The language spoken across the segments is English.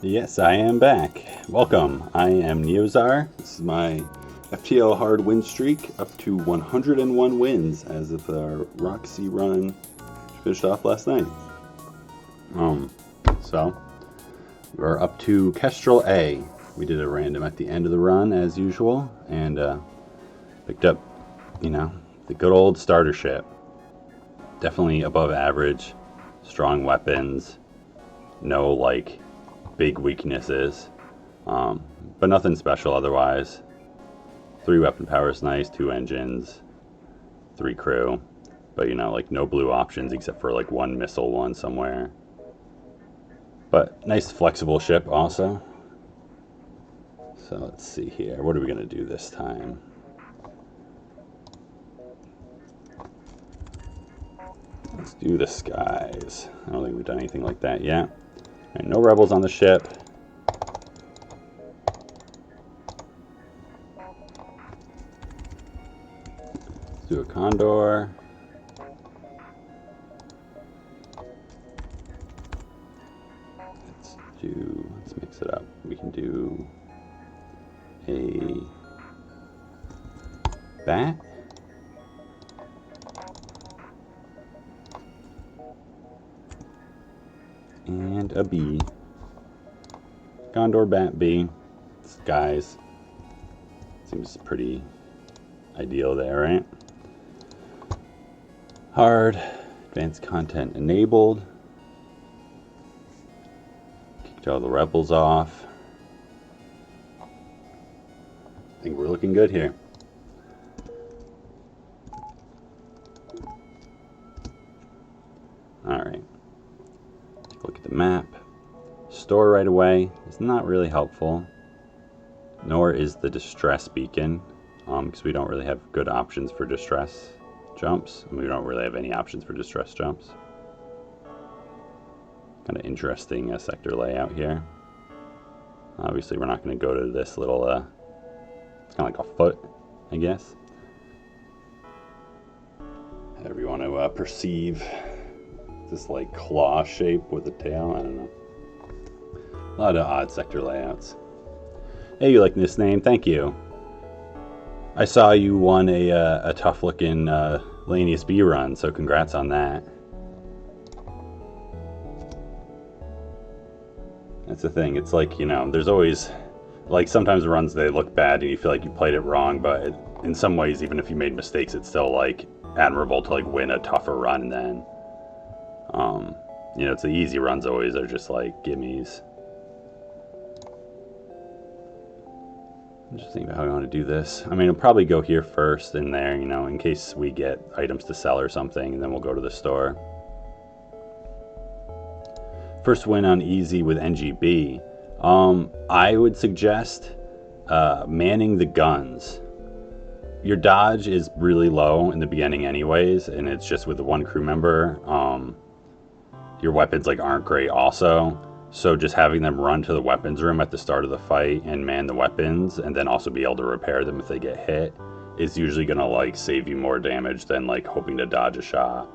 Yes, I am back. Welcome. I am Neozar. This is my FTL hard win streak up to 101 wins as of our Roxy run finished off last night. So we're up to Kestrel A. We did a random at the end of the run as usual and picked up, the good old starter ship. Definitely above average, strong weapons, no big weaknesses, but nothing special otherwise. 3 weapon power is nice, 2 engines, 3 crew, but no blue options except for 1 missile one somewhere. But nice flexible ship also. So let's see here. What are we gonna do this time? Let's do the skies. I don't think we've done anything like that yet. Right, no rebels on the ship. Let's do a Condor. Let's mix it up. We can do a bat. And a B. Condor, bat, B. Skies. Seems pretty ideal there, right? Hard. Advanced content enabled. Kicked all the rebels off. I think we're looking good here. Alright. Take a look at the map. Store right away is not really helpful, nor is the distress beacon, because we don't really have good options for distress jumps, and we don't really have any options for distress jumps. Kind of interesting sector layout here. Obviously we're not going to go to this little, it's kind of like a foot, I guess. However you want to perceive this claw shape with a tail, I don't know. A lot of odd sector layouts. Hey, you like this name? Thank you. I saw you won a tough looking Lanius B run, so congrats on that. That's the thing. It's there's always sometimes runs they look bad and you feel like you played it wrong, but in some ways, even if you made mistakes, it's still admirable to win a tougher run. And then it's the easy runs always are just gimmies. I'm just thinking about how we want to do this. I mean, I'll probably go here first in there, in case we get items to sell or something, and then we'll go to the store. First win on easy with NGB. I would suggest manning the guns. Your dodge is really low in the beginning anyways, and it's just with the 1 crew member. Your weapons aren't great also. So just having them run to the weapons room at the start of the fight and man the weapons and then also be able to repair them if they get hit is usually going to save you more damage than hoping to dodge a shot.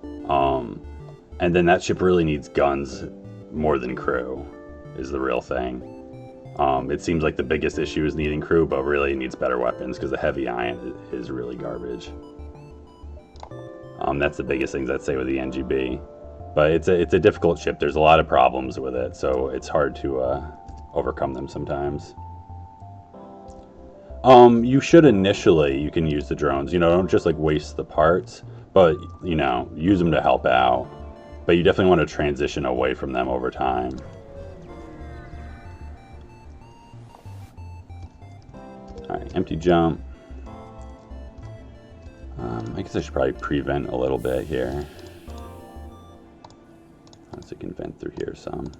And then that ship really needs guns more than crew is the real thing. It seems like the biggest issue is needing crew, but really it needs better weapons because the heavy ion is really garbage. That's the biggest things I'd say with the NGB. But it's a difficult ship. There's a lot of problems with it, so it's hard to overcome them sometimes. You should initially, you can use the drones. Don't just waste the parts, but use them to help out. But you definitely want to transition away from them over time. All right, empty jump. I guess I should probably prevent a little bit here. So I can vent through here some.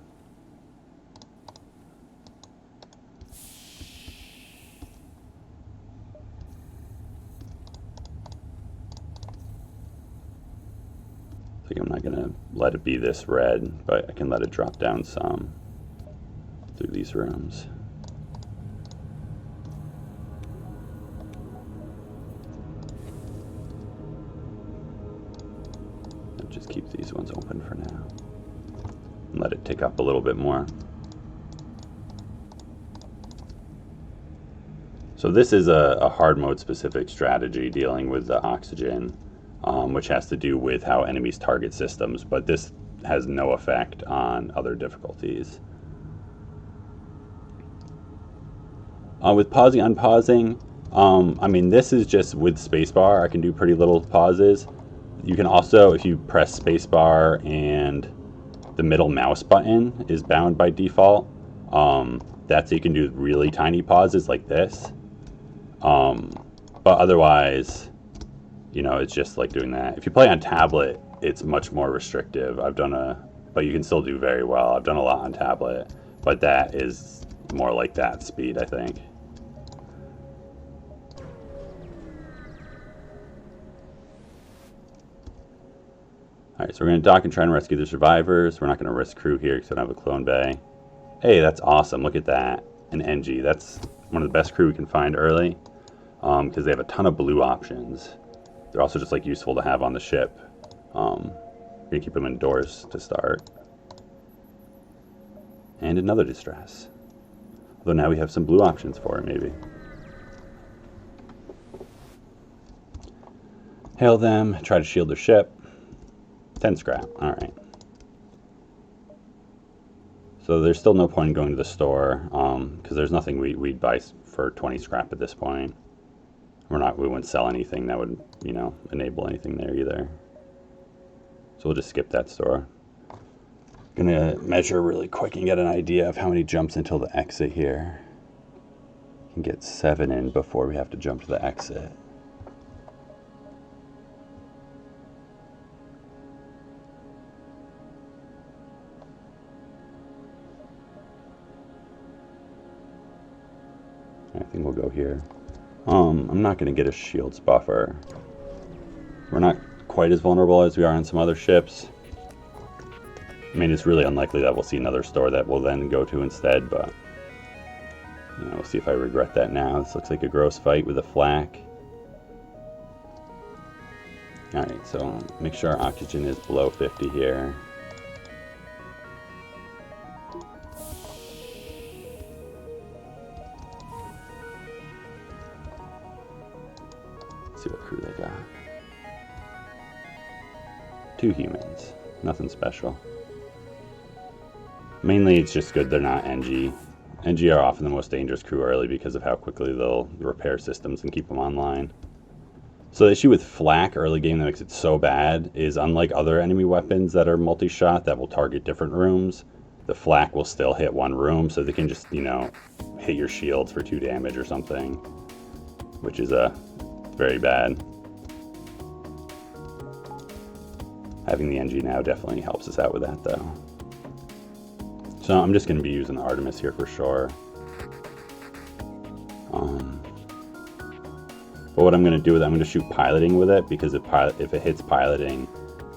I think I'm not going to let it be this red, but I can let it drop down some through these rooms. I'll just keep these ones open for now. And let it tick up a little bit more. So this is a hard mode specific strategy dealing with the oxygen, which has to do with how enemies target systems, but this has no effect on other difficulties. With pausing, unpausing, I mean, this is just with spacebar. I can do pretty little pauses. You can also, if you press spacebar and the middle mouse button is bound by default, that's so you can do really tiny pauses like this. But otherwise, you know, it's just like doing that. If you play on tablet, it's much more restrictive. But you can still do very well. I've done a lot on tablet, but that is more like that speed, I think. Alright, so we're going to dock and try and rescue the survivors. We're not going to risk crew here because I don't have a clone bay. Hey, that's awesome. Look at that. An NG. That's one of the best crew we can find early because they have a ton of blue options. They're also just like useful to have on the ship. We're going to keep them indoors to start. And another distress. Although now we have some blue options for it, maybe. Hail them. Try to shield their ship. 10 scrap. Alright. So there's still no point in going to the store because there's nothing we'd buy for 20 scrap at this point. We wouldn't sell anything that would, you know, enable anything there either. So we'll just skip that store. Gonna measure really quick and get an idea of how many jumps until the exit here. Can get 7 in before we have to jump to the exit. I think we'll go here. I'm not going to get a shields buffer. We're not quite as vulnerable as we are on some other ships. I mean, it's really unlikely that we'll see another store that we'll then go to instead, but you know, we'll see if I regret that now. This looks like a gross fight with a flak. Alright, so make sure our oxygen is below 50 here. See what crew they got. 2 humans. Nothing special. Mainly it's just good they're not NG. NG are often the most dangerous crew early because of how quickly they'll repair systems and keep them online. So the issue with flak early game that makes it so bad is, unlike other enemy weapons that are multi-shot that will target different rooms, the flak will still hit one room, so they can just, you know, hit your shields for 2 damage or something, which is very bad. Having the NG now definitely helps us out with that, though. So I'm just going to be using the Artemis here for sure. But what I'm going to do is I'm going to shoot piloting with it, because if it hits piloting,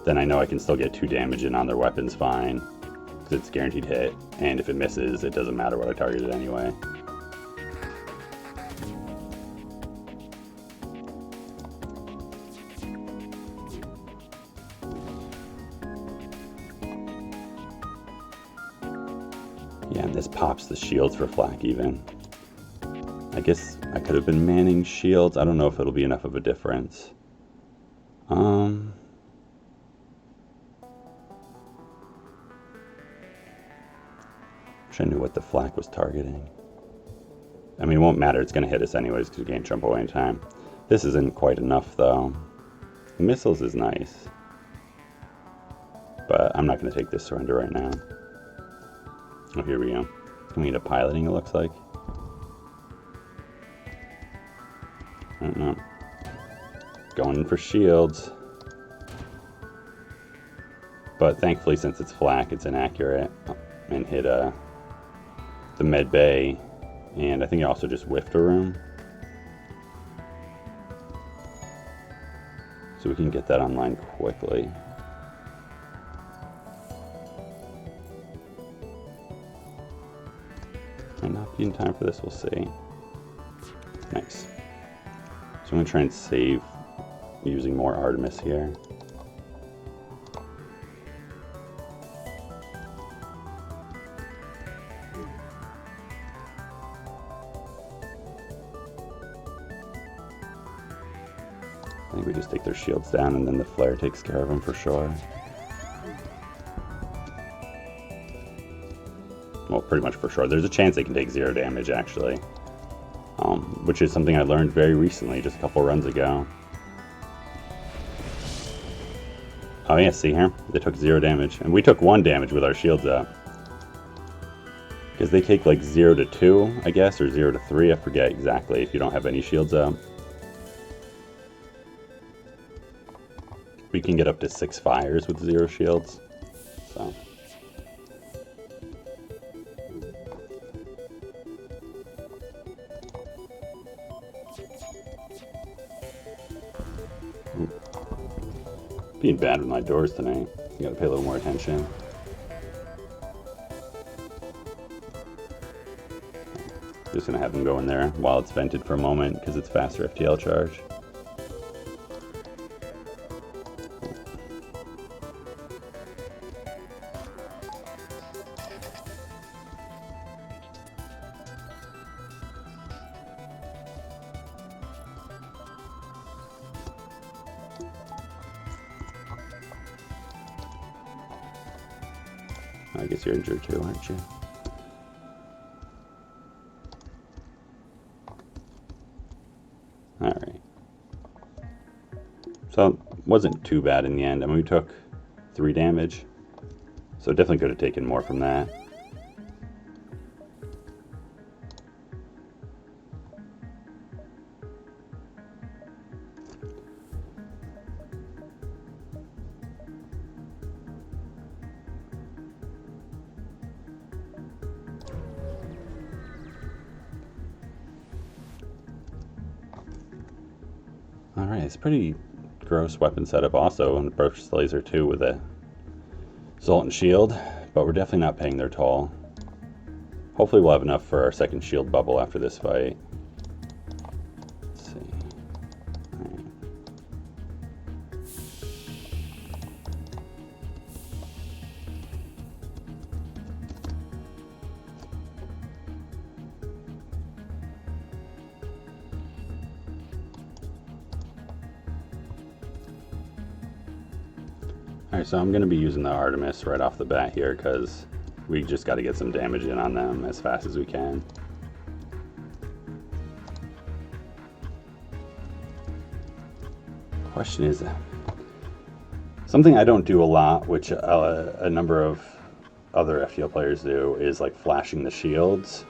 then I know I can still get 2 damage in on their weapons fine, because it's guaranteed hit. And if it misses, it doesn't matter what I targeted anyway. Yeah, and this pops the shields for flak even. I guess I could have been manning shields. I don't know if it'll be enough of a difference. Wish I knew what the flak was targeting. I mean, it won't matter. It's going to hit us anyways because we can't jump away in time. This isn't quite enough, though. The missiles is nice. But I'm not going to take this surrender right now. Oh, here we go. Can we get a piloting, it looks like? I don't know. Going in for shields. But thankfully, since it's flak, it's inaccurate. And hit the med bay. And I think it also just whiffed a room. So we can get that online quickly. Might not be in time for this, we'll see. Nice. So I'm going to try and save using more Artemis here. I think we just take their shields down and then the flare takes care of them for sure. Well, pretty much for sure. There's a chance they can take 0 damage, actually. Which is something I learned very recently, just a couple runs ago. Oh yeah, see here? They took 0 damage. And we took 1 damage with our shields up. Because they take like 0 to 2, I guess, or 0 to 3, I forget exactly, if you don't have any shields up. We can get up to 6 fires with 0 shields. So. Being bad with my doors tonight. You gotta pay a little more attention. Just gonna have them go in there while it's vented for a moment because it's faster FTL charge. I guess you're injured too, aren't you? Alright. So, it wasn't too bad in the end. I mean, we took 3 damage. So definitely could have taken more from that. Alright, it's a pretty gross weapon setup also, and the burst laser too with a Zoltan shield, but we're definitely not paying their toll. Hopefully we'll have enough for our second shield bubble after this fight. Let's see. Alright. Alright, so I'm going to be using the Artemis right off the bat here because we just got to get some damage in on them as fast as we can. Question is, something I don't do a lot, which a number of other FTL players do, is like flashing the shields.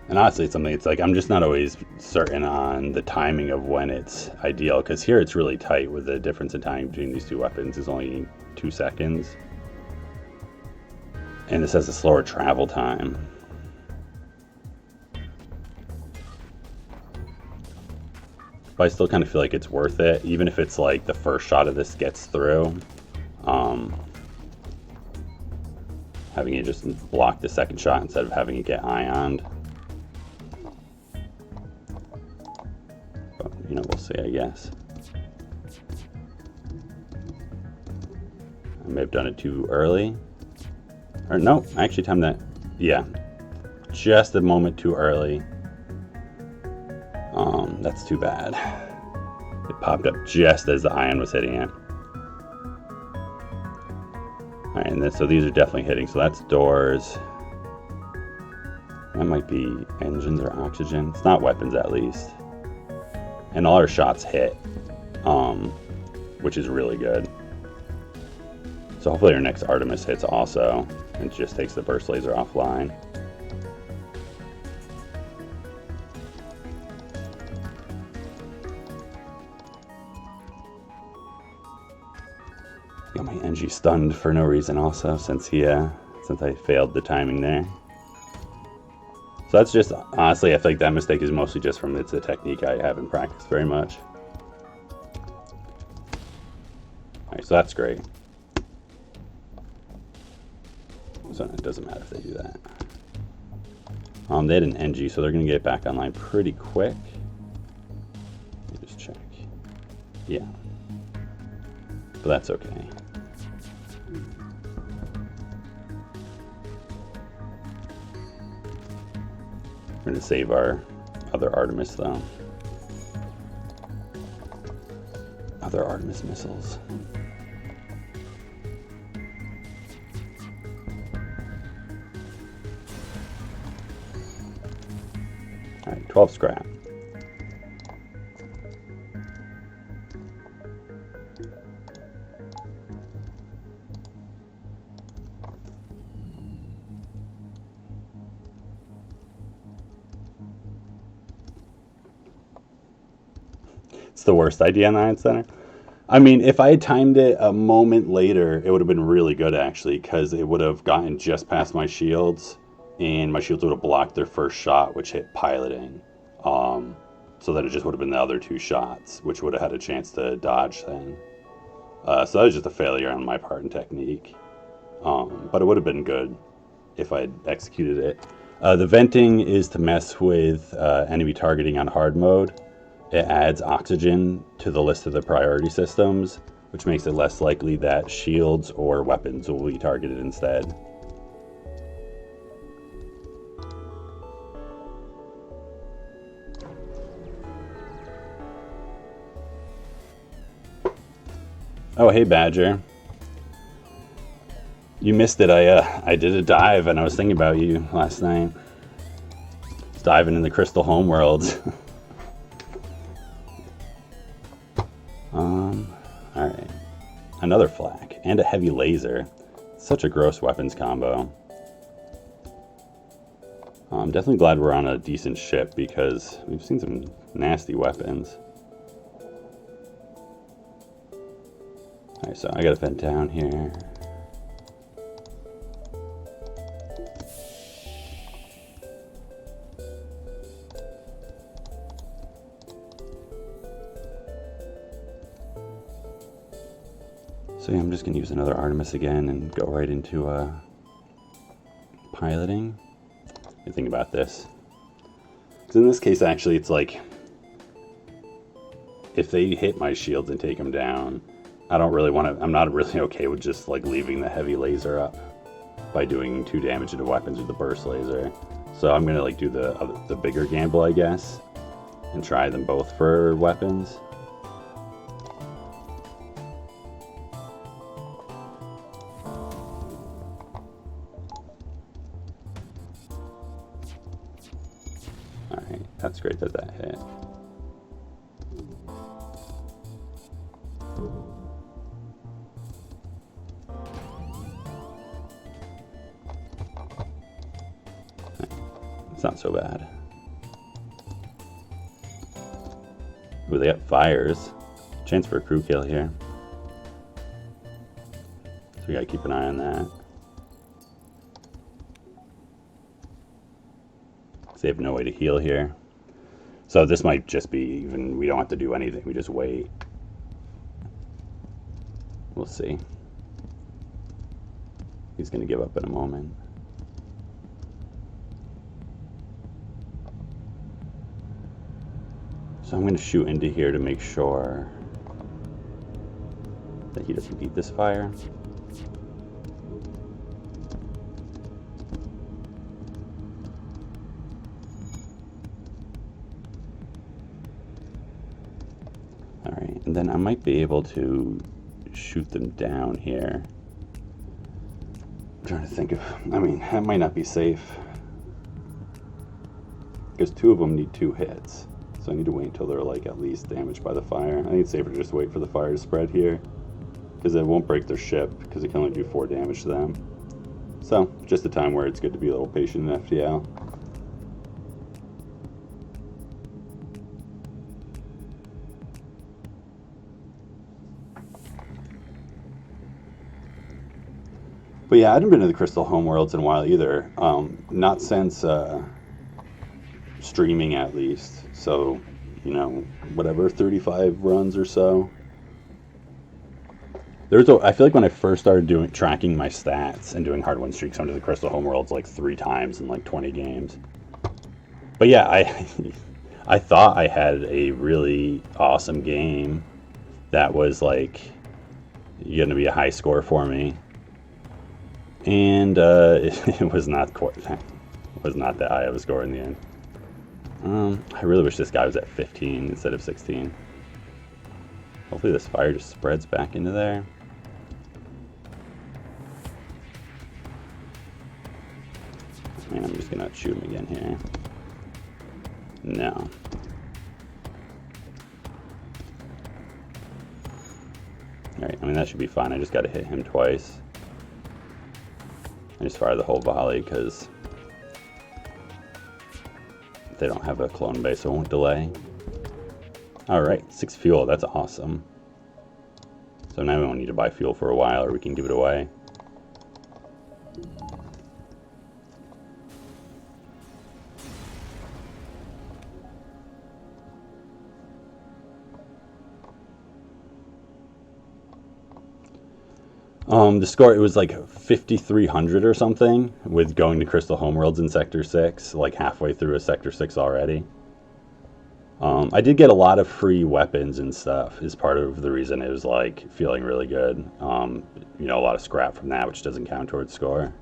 And honestly, it's something, it's like, I'm just not always certain on the timing of when it's ideal, because here it's really tight with the difference in time between these two weapons is only 2 seconds. And this has a slower travel time. But I still kind of feel like it's worth it, even if it's like the first shot of this gets through. Having it just block the second shot instead of having it get ioned. You know, we'll see, I guess. I may have done it too early. Or no, I actually timed that. Yeah, just a moment too early. That's too bad. It popped up just as the ion was hitting it. Alright, and then, so these are definitely hitting. So that's doors. That might be engines or oxygen. It's not weapons, at least. And all our shots hit, which is really good. So hopefully our next Artemis hits also, and just takes the burst laser offline. Got my NG stunned for no reason also, since I failed the timing there. So that's just, honestly, I feel like that mistake is mostly just from it's a technique I haven't practiced very much. Alright, so that's great. So it doesn't matter if they do that. They had an NG, so they're going to get back online pretty quick. Let me just check. Yeah. But that's okay. We're going to save our other Artemis though. Other Artemis missiles. Alright, 12 scrap. It's the worst idea on the Iron Center. I mean, if I had timed it a moment later, it would have been really good actually, because it would have gotten just past my shields, and my shields would have blocked their first shot, which hit piloting. So that it just would have been the other two shots, which would have had a chance to dodge then. So that was just a failure on my part in technique. But it would have been good if I had executed it. The venting is to mess with enemy targeting on hard mode. It adds oxygen to the list of the priority systems, which makes it less likely that shields or weapons will be targeted instead. Oh, hey Badger. You missed it. I did a dive and I was thinking about you last night. I was diving in the Crystal Homeworld. Alright. Another flak and a heavy laser. Such a gross weapons combo. I'm definitely glad we're on a decent ship because we've seen some nasty weapons. Alright, so I gotta vent down here. So yeah, I'm just gonna use another Artemis again and go right into piloting. What do you think about this? Because in this case, actually, it's like if they hit my shields and take them down, I don't really want to. I'm not really okay with just like leaving the heavy laser up by doing 2 damage into weapons with the burst laser. So I'm gonna like do the bigger gamble, I guess, and try them both for weapons. Alright, that's great that that hit. It's not so bad. Ooh, they got fires. Chance for a crew kill here. So we gotta keep an eye on that. They have no way to heal here. So this might just be even, we don't have to do anything, we just wait. We'll see. He's gonna give up in a moment. So I'm gonna shoot into here to make sure that he doesn't beat this fire. Alright, and then I might be able to shoot them down here. I'm trying to think of, I mean, that might not be safe. Because 2 of them need 2 hits. So I need to wait until they're like at least damaged by the fire. I think it's safer to just wait for the fire to spread here. Because it won't break their ship, because it can only do 4 damage to them. So, just a time where it's good to be a little patient in FTL. But yeah, I haven't been to the Crystal Homeworlds in a while either. Not since streaming at least. So, you know, whatever, 35 runs or so. I feel like when I first started tracking my stats and doing hard win streaks, I went to the Crystal Homeworlds like 3 times in like 20 games. But yeah, I thought I had a really awesome game that was like going to be a high score for me. And it was not quite that. It was not that high of a score in the end. I really wish this guy was at 15 instead of 16. Hopefully this fire just spreads back into there. And I'm just gonna shoot him again here. No. Alright, I mean that should be fine. I just gotta hit him twice. I just fire the whole volley because they don't have a clone base, so it won't delay. Alright, 6 fuel, that's awesome. So now we won't need to buy fuel for a while, or we can give it away. The score, it was like 5,300 or something, with going to Crystal Homeworlds in Sector 6, like halfway through a Sector 6 already. I did get a lot of free weapons and stuff, is part of the reason it was like feeling really good. You know, a lot of scrap from that, which doesn't count towards score.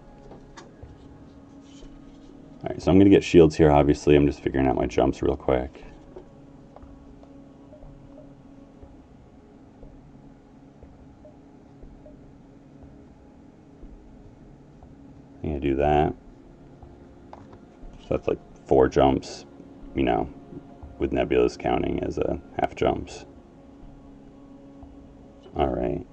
Alright, so I'm going to get shields here, obviously. I'm just figuring out my jumps real quick. I'm going to do that. So that's like 4 jumps, you know, with Nebula's counting as a half jumps. Alright.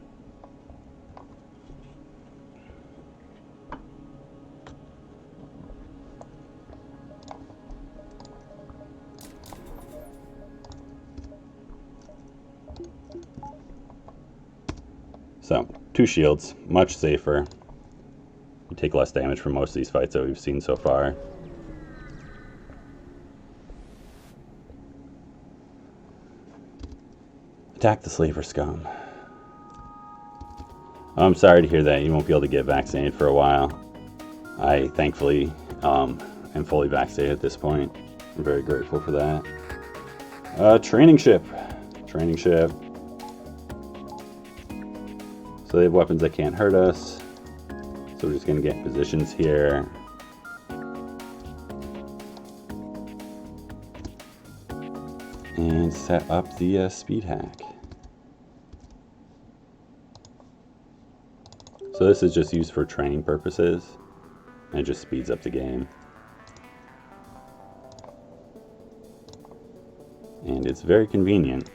So, 2 shields, much safer. You take less damage from most of these fights that we've seen so far. Attack the slaver scum. I'm sorry to hear that you won't be able to get vaccinated for a while. I thankfully am fully vaccinated at this point. I'm very grateful for that. Training ship. Training ship. So they have weapons that can't hurt us. So we're just going to get positions here. And set up the speed hack. So this is just used for training purposes. And it just speeds up the game. And it's very convenient.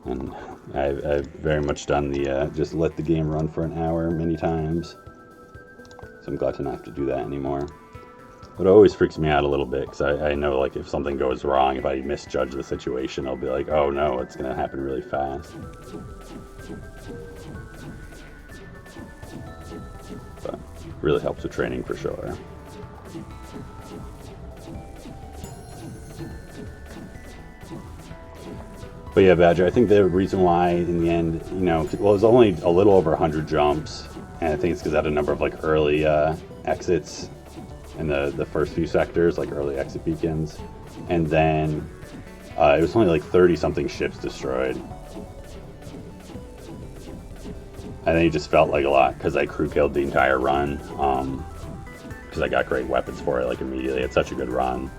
And I've very much done the just let the game run for an hour many times. So I'm glad to not have to do that anymore. But it always freaks me out a little bit because I know like if something goes wrong, if I misjudge the situation, I'll be like, oh no, it's going to happen really fast. But really helps with training for sure. But yeah, Badger, I think the reason why in the end, you know, well, it was only a little over 100 jumps, and I think it's because I had a number of like early exits in the first few sectors, like early exit beacons, and then it was only like 30-something ships destroyed. I think it just felt like a lot because I crew killed the entire run, because I got great weapons for it like immediately. It's such a good run.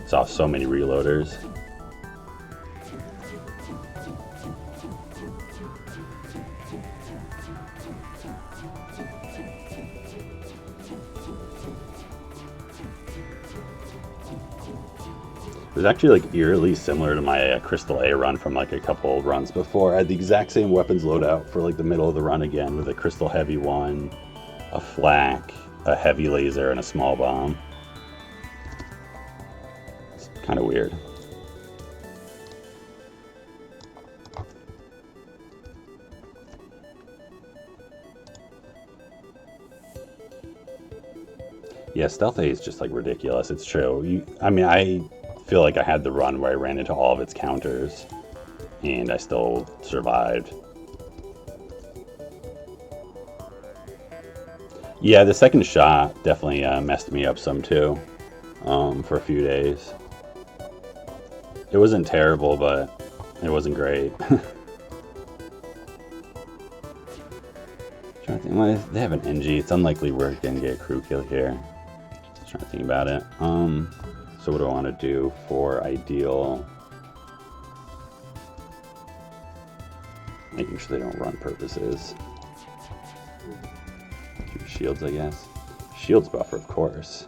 Saw so many reloaders. It was actually like eerily similar to my Crystal A run from like a couple runs before. I had the exact same weapons loadout for like the middle of the run again, with a Crystal Heavy one, a flak, a heavy laser, and a small bomb. It's kind of weird. Yeah, Stealth A is just like ridiculous. It's true. I mean, I feel like I had the run where I ran into all of its counters and I still survived. Yeah, the second shot definitely messed me up some too, for a few days. It wasn't terrible, but it wasn't great. They have an NG. It's unlikely we're gonna get a crew kill here. trying to think about it. So what do I want to do for ideal? Making sure they don't run purposes. Shields, I guess. Shields buffer, of course.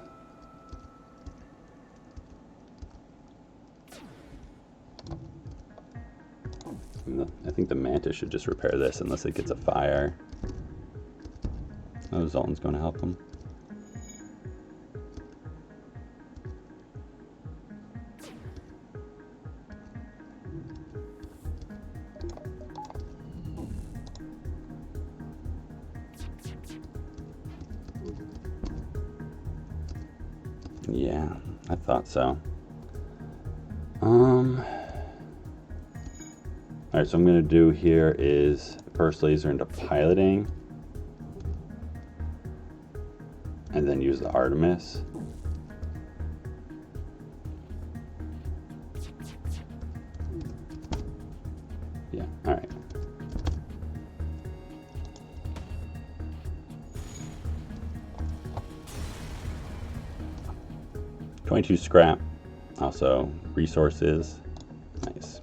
I think the Manta should just repair this unless it gets a fire. Oh, Zoltan's going to help him. Yeah, I thought so. Alright, so I'm going to do here is burst laser into piloting. And then use the Artemis. Yeah, alright. $22 scrap. Also, resources. Nice.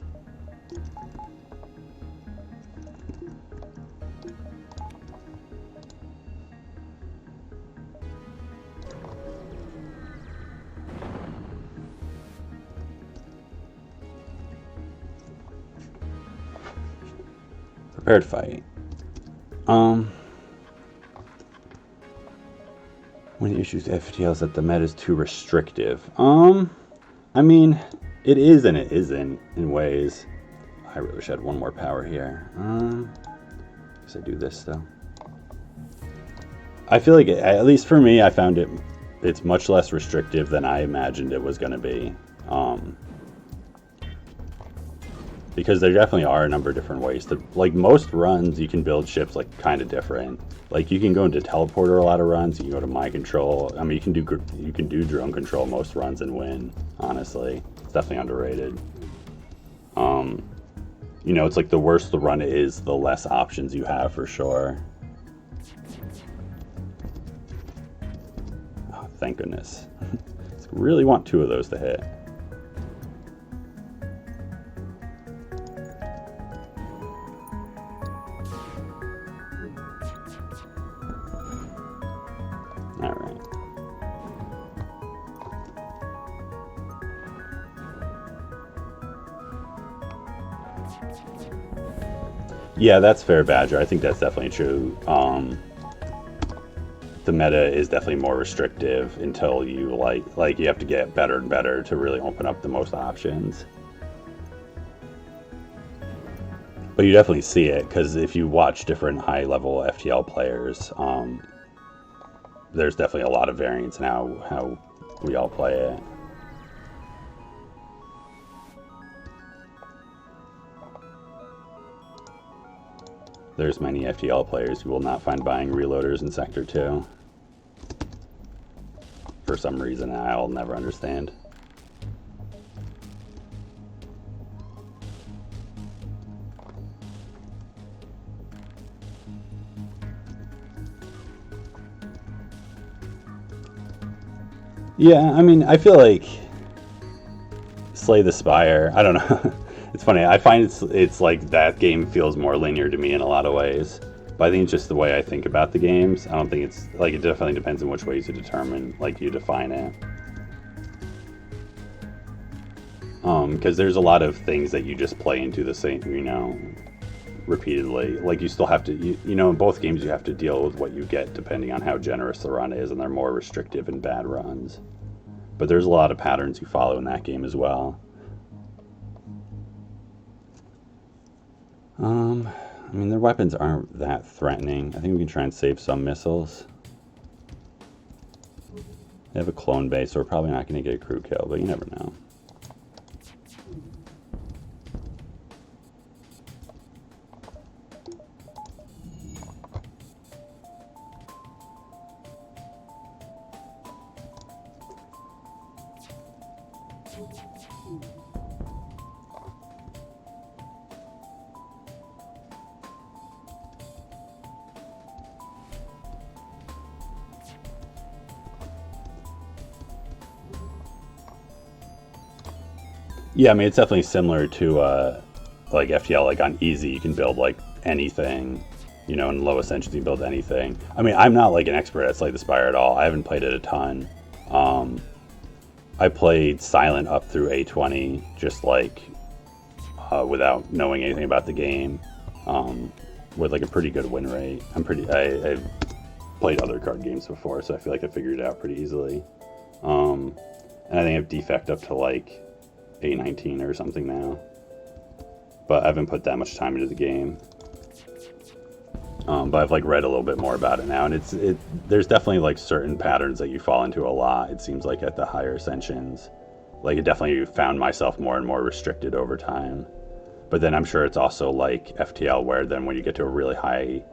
Prepared fight. One of the issues with FTL is that the meta is too restrictive. I mean, it is and it isn't in ways. I really wish I had one more power here. Guess I do this though. I feel like, at least for me, I found it's much less restrictive than I imagined it was going to be. Because there definitely are a number of different ways to, like, most runs you can build ships like kind of different. Like you can go into teleporter a lot of runs, you can go to mind control. I mean, you can do drone control most runs and win. Honestly, it's definitely underrated. You know, it's like the worse the run is, the less options you have for sure. Oh, thank goodness. I really want 2 of those to hit. Alright. Yeah, that's fair, Badger. I think that's definitely true. The meta is definitely more restrictive until you like you have to get better and better to really open up the most options. But you definitely see it, because if you watch different high-level FTL players, there's definitely a lot of variance in how we all play it. There's many FTL players who will not find buying reloaders in Sector 2. For some reason I'll never understand. Yeah, I mean, I feel like Slay the Spire, I don't know. It's funny, I find it's like that game feels more linear to me in a lot of ways. But I think it's just the way I think about the games. I don't think it's, like, it definitely depends on which ways you determine, like, you define it. Because there's a lot of things that you just play into the same, you know, repeatedly. Like, you still have to, you know, in both games you have to deal with what you get depending on how generous the run is, and they're more restrictive in bad runs. But there's a lot of patterns you follow in that game as well. I mean, their weapons aren't that threatening. I think we can try and save some missiles. They have a clone base, so we're probably not going to get a crew kill, but you never know. Yeah, I mean, it's definitely similar to like FTL. Like on easy, you can build like anything, you know, in low ascensions you can build anything. I mean, I'm not like an expert at Slay the Spire at all. I haven't played it a ton. I played Silent up through A20, just like without knowing anything about the game, with like a pretty good win rate. I've played other card games before, so I feel like I figured it out pretty easily. And I think I have defect up to like A19 or something now, but I haven't put that much time into the game. But I've like read a little bit more about it now, and there's definitely like certain patterns that you fall into a lot. It seems like at the higher ascensions, like it definitely found myself more and more restricted over time. But then I'm sure it's also like FTL, where then when you get to a really high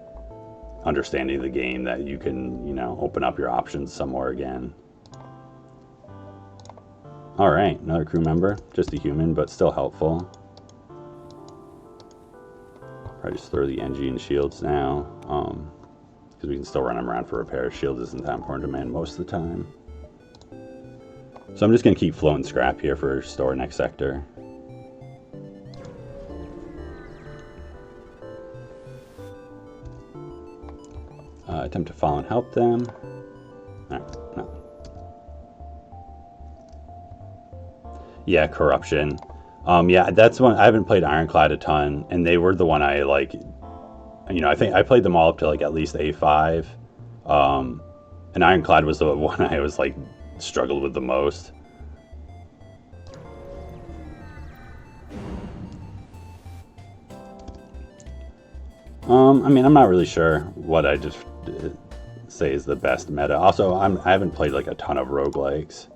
understanding of the game, that you can, you know, open up your options some more again. All right, another crew member, just a human, but still helpful. I just throw the NG and shields now, because we can still run them around for repairs. Shield isn't that important to man most of the time. So I'm just going to keep floating scrap here for store next sector. Attempt to follow and help them. Alright, no. Yeah, corruption. Yeah, that's one. I haven't played Ironclad a ton, and they were the one I like. You know, I think I played them all up to like at least A5. And Ironclad was the one I was like struggled with the most. I mean, I'm not really sure what I just say is the best meta. Also, I haven't played like a ton of roguelikes.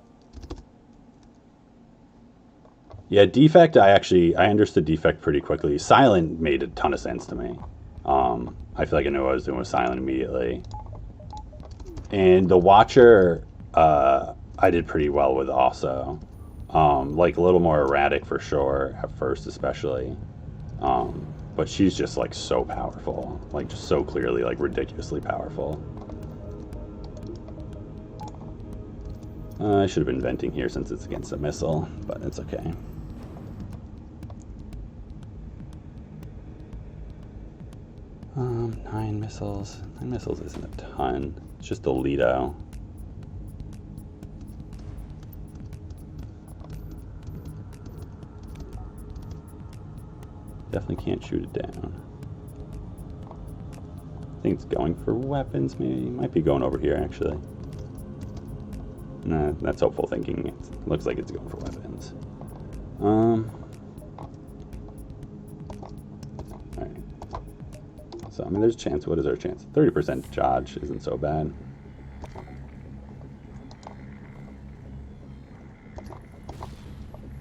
Yeah, defect, I understood defect pretty quickly. Silent made a ton of sense to me. I feel like I knew what I was doing with Silent immediately. And the Watcher, I did pretty well with also. Like a little more erratic for sure, at first especially. But she's just like so powerful. Like just so clearly like ridiculously powerful. I should have been venting here since it's against a missile, but it's okay. Nine missiles. 9 missiles isn't a ton. It's just a Lido. Definitely can't shoot it down. I think it's going for weapons, maybe. Might be going over here, actually. Nah, that's hopeful thinking. It looks like it's going for weapons. Alright. So, I mean, there's a chance. What is our chance? 30% dodge isn't so bad.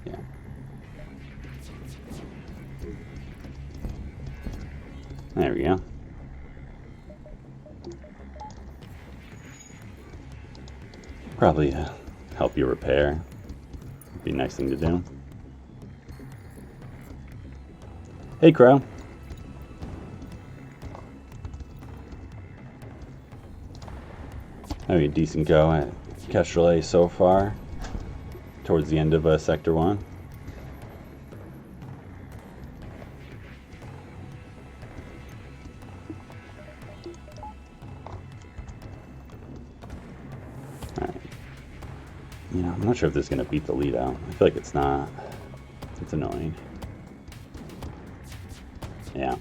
Yeah. There we go. Probably help you repair. Be a nice thing to do. Hey, Crow. Having a decent go at Kestrel A so far. Towards the end of Sector 1. Alright. You know, I'm not sure if this is going to beat the lead out. I feel like it's not. It's annoying. Yeah.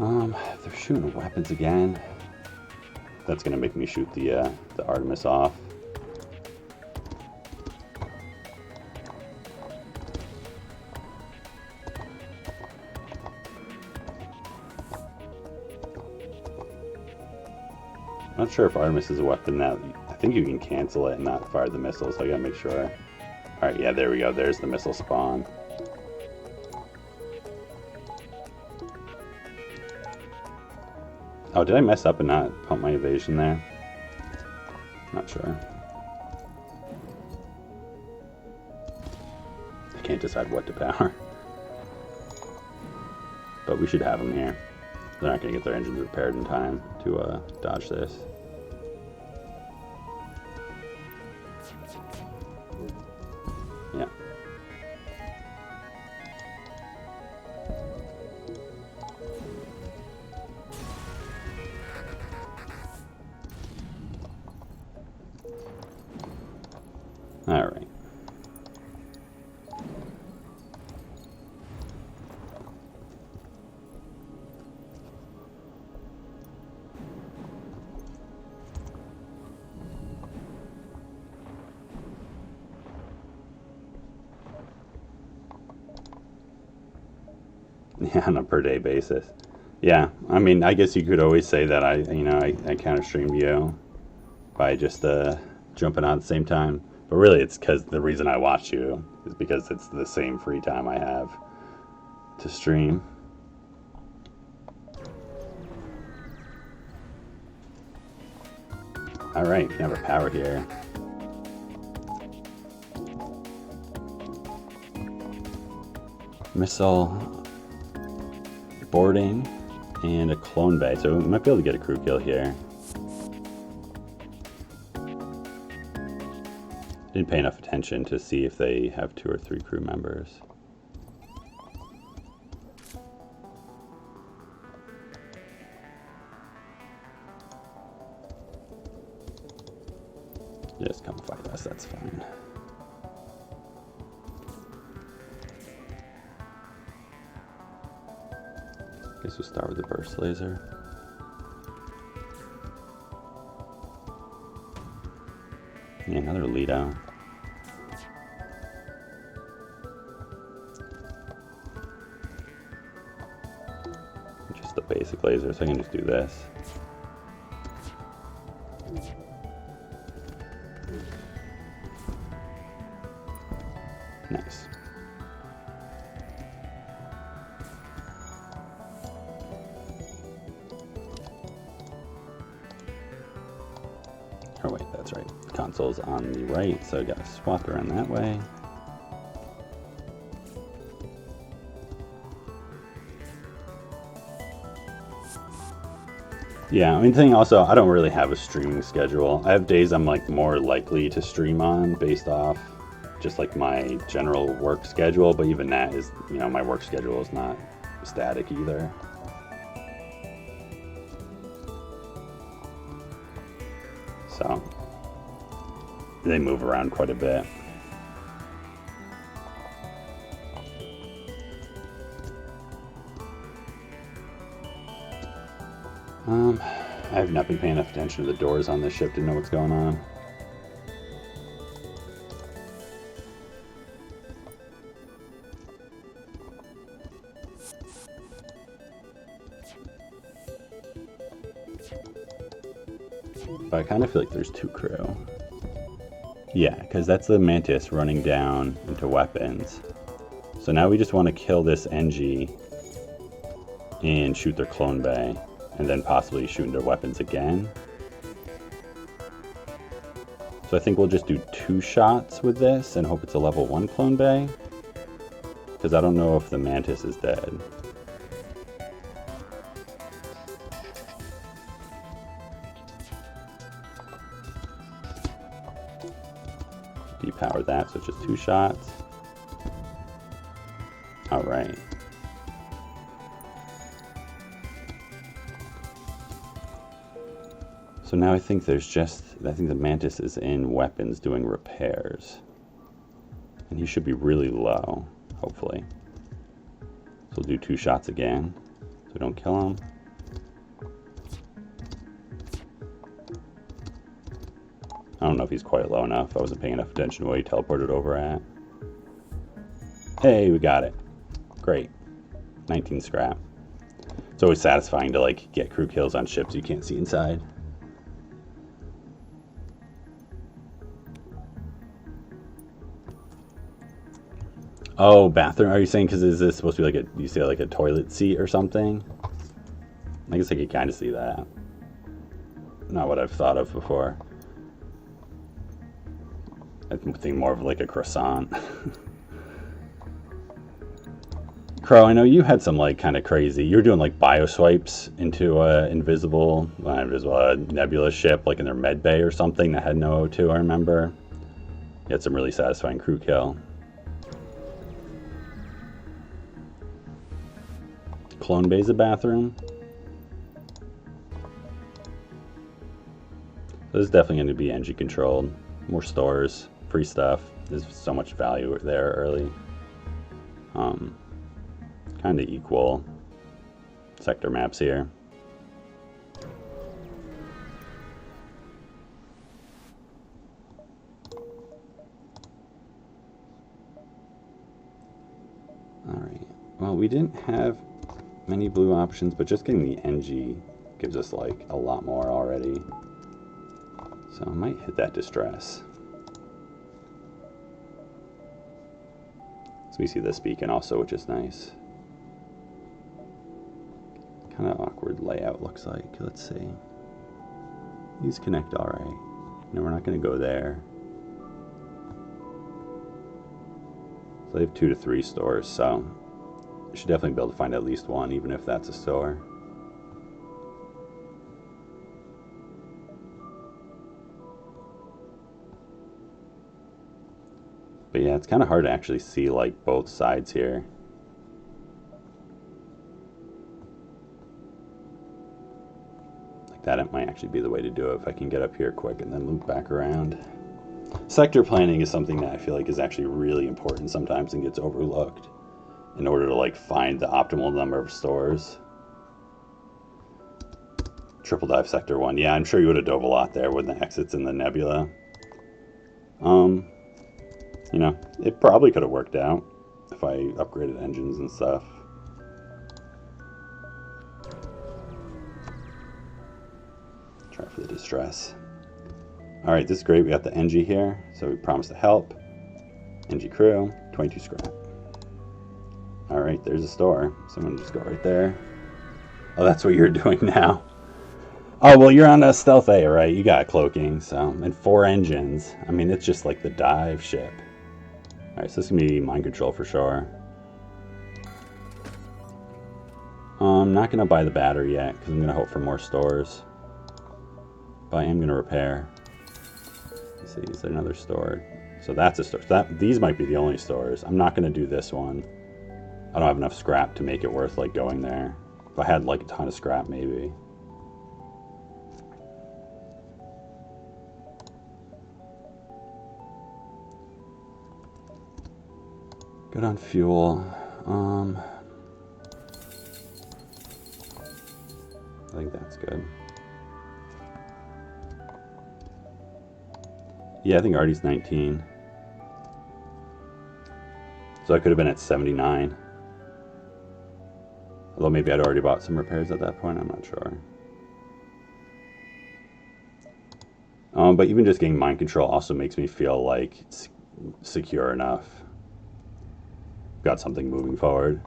If they're shooting weapons again, that's gonna make me shoot the Artemis off. I'm not sure if Artemis is a weapon that I think you can cancel it and not fire the missiles, so I gotta make sure. Alright, yeah, there we go. There's the missile spawn. Oh, did I mess up and not pump my evasion there? Not sure. I can't decide what to power. But we should have him here. They're not going to get their engines repaired in time to dodge this. Yeah. All right. Yeah, on a per day basis. Yeah, I mean, I guess you could always say that I counter streamed you by just jumping on at the same time. But really, it's because the reason I watch you is because it's the same free time I have to stream. All right, we can have our power here. Missile boarding and a clone bay, so we might be able to get a crew kill here. Didn't pay enough attention to see if they have 2 or 3 crew members. Just come fight us, that's fine. Guess we'll start with the burst laser. Yeah, another lead out. Just the basic laser, so I can just do this. Nice. Oh wait, that's right. Console's on the right, so I gotta swap around that way. Yeah, I mean, thing also, I don't really have a streaming schedule. I have days I'm like more likely to stream on based off just like my general work schedule, but even that is, my work schedule is not static either. So they move around quite a bit. I have not been paying enough attention to the doors on this ship to know what's going on. But I kind of feel like there's 2 crew. Yeah, because that's the Mantis running down into weapons. So now we just want to kill this NG and shoot their clone bay, and then possibly shoot into weapons again. So I think we'll just do 2 shots with this and hope it's a level 1 clone bay, because I don't know if the Mantis is dead. Depower that, so it's just 2 shots. All right. So now I think the Mantis is in weapons doing repairs. And he should be really low, hopefully. So we'll do 2 shots again, so we don't kill him. I don't know if he's quite low enough. I wasn't paying enough attention to what he teleported over at. Hey, we got it. Great. 19 scrap. It's always satisfying to get crew kills on ships you can't see inside. Oh, bathroom. Are you saying because is this supposed to be you say like a toilet seat or something? I guess I could kind of see that. Not what I've thought of before. I think more of like a croissant. Crow, I know you had some like kind of crazy. You were doing like bioswipes into nebula ship, like in their med bay or something that had no O2. I remember. You had some really satisfying crew kill. Clone bay's a bathroom. This is definitely going to be NG controlled. More stores, free stuff. There's so much value there early. Kind of equal sector maps here. Alright, well, we didn't have many blue options, but just getting the NG gives us like a lot more already. So I might hit that distress. So we see this beacon also, which is nice. Kind of awkward layout looks like. Let's see. These connect all right. No, we're not going to go there. So they have 2 to 3 stores, so you should definitely be able to find at least one, even if that's a store. But yeah, it's kind of hard to actually see like both sides here. That it might actually be the way to do it if I can get up here quick and then loop back around. Sector planning is something that I feel like is actually really important sometimes and gets overlooked in order to like find the optimal number of stores. Triple dive sector 1. Yeah, I'm sure you would have dove a lot there with the exits in the nebula. You know, it probably could have worked out if I upgraded engines and stuff. Try for the distress. Alright, this is great. We got the NG here, so we promised to help. NG crew, 22 scrap. Alright, there's a store. So I'm going to just go right there. Oh, that's what you're doing now. Oh, well, you're on a stealth A, right? You got cloaking, so. And 4 engines. I mean, it's just like the dive ship. Alright, so this is going to be mind control for sure. I'm not going to buy the battery yet, because I'm going to hope for more stores. But I am going to repair. Let's see, is there another store? So that's a store. So these might be the only stores. I'm not going to do this one. I don't have enough scrap to make it worth like going there. If I had like a ton of scrap, maybe. Good on fuel. I think that's good. Yeah, I think Artie's 19. So I could have been at 79. Although maybe I'd already bought some repairs at that point, I'm not sure. But even just getting mind control also makes me feel like it's secure enough. Got something moving forward.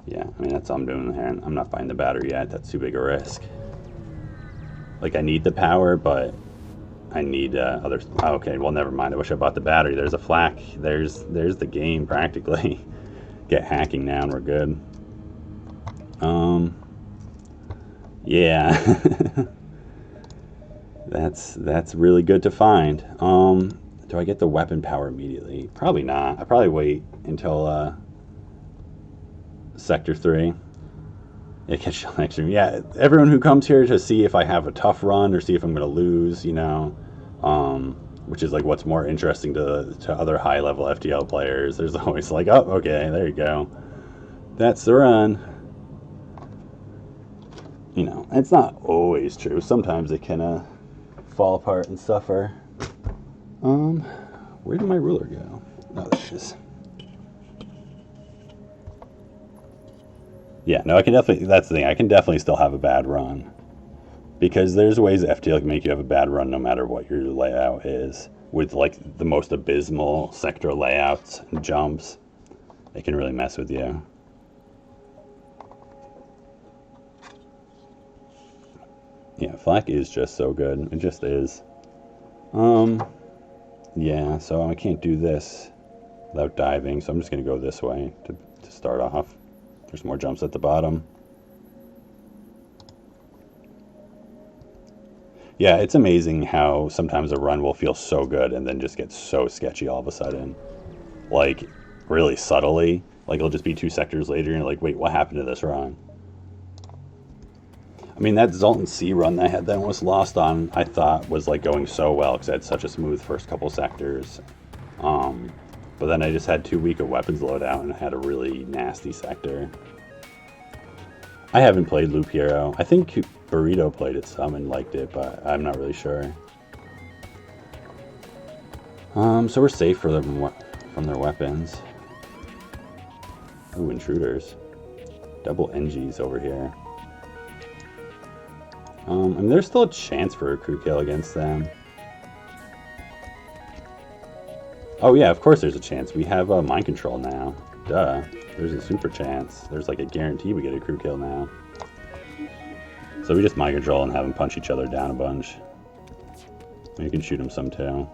Yeah, I mean, that's all I'm doing here. I'm not buying the battery yet. That's too big a risk. Like, I need the power, but I need other... Oh, okay, well, never mind. I wish I bought the battery. There's a flak. There's the game, practically. Get hacking now, and we're good. Yeah. That's really good to find. Do I get the weapon power immediately? Probably not. I probably wait until... Sector 3. Yeah, Kestrel Extreme. Yeah, everyone who comes here to see if I have a tough run or see if I'm going to lose, you know, which is like what's more interesting to other high-level FTL players. There's always like, oh, okay, there you go. That's the run. You know, it's not always true. Sometimes it can fall apart and suffer. Where did my ruler go? Oh, there it is. Yeah, no, I can definitely, that's the thing, I can definitely still have a bad run. Because there's ways FTL can make you have a bad run no matter what your layout is. With like the most abysmal sector layouts and jumps, it can really mess with you. Yeah, flak is just so good. It just is. Yeah, so I can't do this without diving, so I'm just going to go this way to start off. There's more jumps at the bottom. Yeah, it's amazing how sometimes a run will feel so good and then just get so sketchy all of a sudden. Like, really subtly. Like, it'll just be 2 sectors later and you're like, wait, what happened to this run? I mean, that Zoltan C run that I had that almost lost on, I thought was like going so well because I had such a smooth first couple sectors. But then I just had too weak a weapons loadout and had a really nasty sector. I haven't played Loop Hero. I think Burrito played it some and liked it, but I'm not really sure. So we're safe for them from their weapons. Ooh, intruders. Double NGs over here. I mean, there's still a chance for a crew kill against them. Oh yeah, of course there's a chance. We have mind control now. Duh. There's a super chance. There's like a guarantee we get a crew kill now. So we just mind control and have them punch each other down a bunch. You can shoot them some too.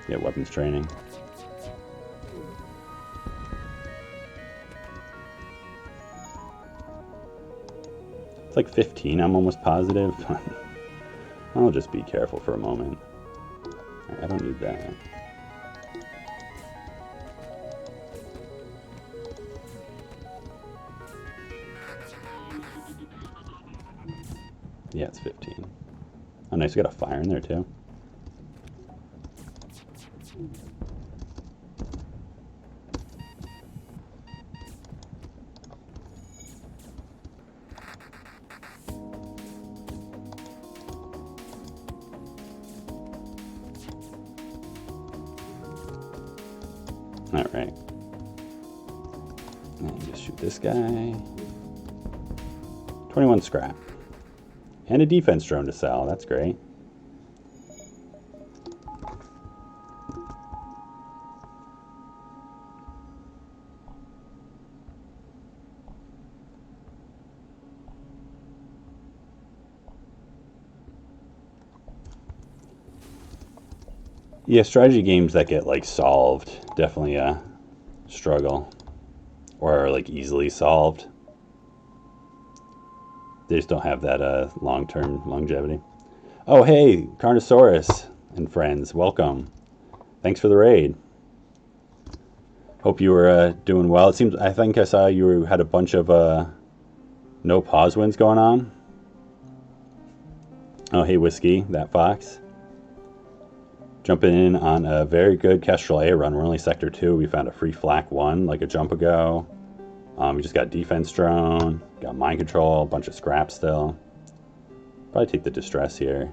Get weapons training. It's like 15, I'm almost positive. I'll just be careful for a moment. I don't need that. Yeah, it's 15. Oh, nice, we got a fire in there too. Alright. And just shoot this guy. 21 scrap. And a defense drone to sell. That's great. Yeah, strategy games that get like solved, definitely a struggle. Or like easily solved. They just don't have that long-term longevity. Oh, hey, Carnosaurus and friends, welcome. Thanks for the raid. Hope you were doing well. It seems, I think I saw you had a bunch of no pause wins going on. Oh, hey, Whiskey, that fox. Jumping in on a very good Kestrel A run. We're only Sector 2. We found a free flak 1 like a jump ago. We just got defense drone, got mind control, a bunch of scrap still. Probably take the distress here.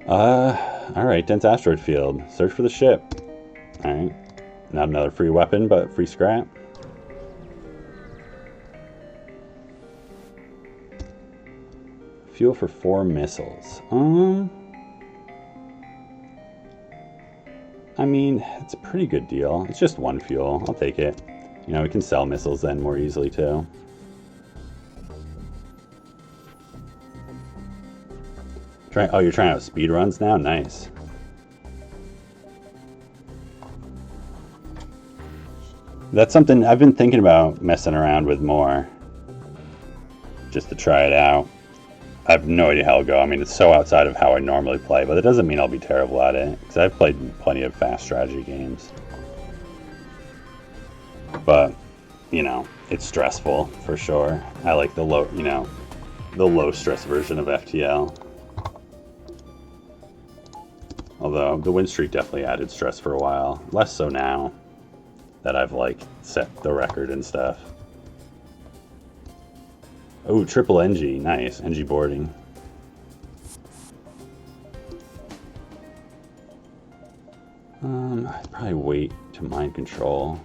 Alright, dense asteroid field. Search for the ship. Alright. Not another free weapon, but free scrap. Fuel for 4 missiles. I mean, it's a pretty good deal. It's just 1 fuel. I'll take it. You know, we can sell missiles then more easily too. Oh, you're trying out speed runs now? Nice. That's something I've been thinking about messing around with more. Just to try it out. I have no idea how it'll go. I mean, it's so outside of how I normally play, but it doesn't mean I'll be terrible at it. Because I've played plenty of fast strategy games. But, you know, it's stressful for sure. I like the low, you know, the low stress version of FTL. Although the win streak definitely added stress for a while. Less so now that I've like set the record and stuff. Oh, triple NG, nice. NG boarding. I'd probably wait to mind control.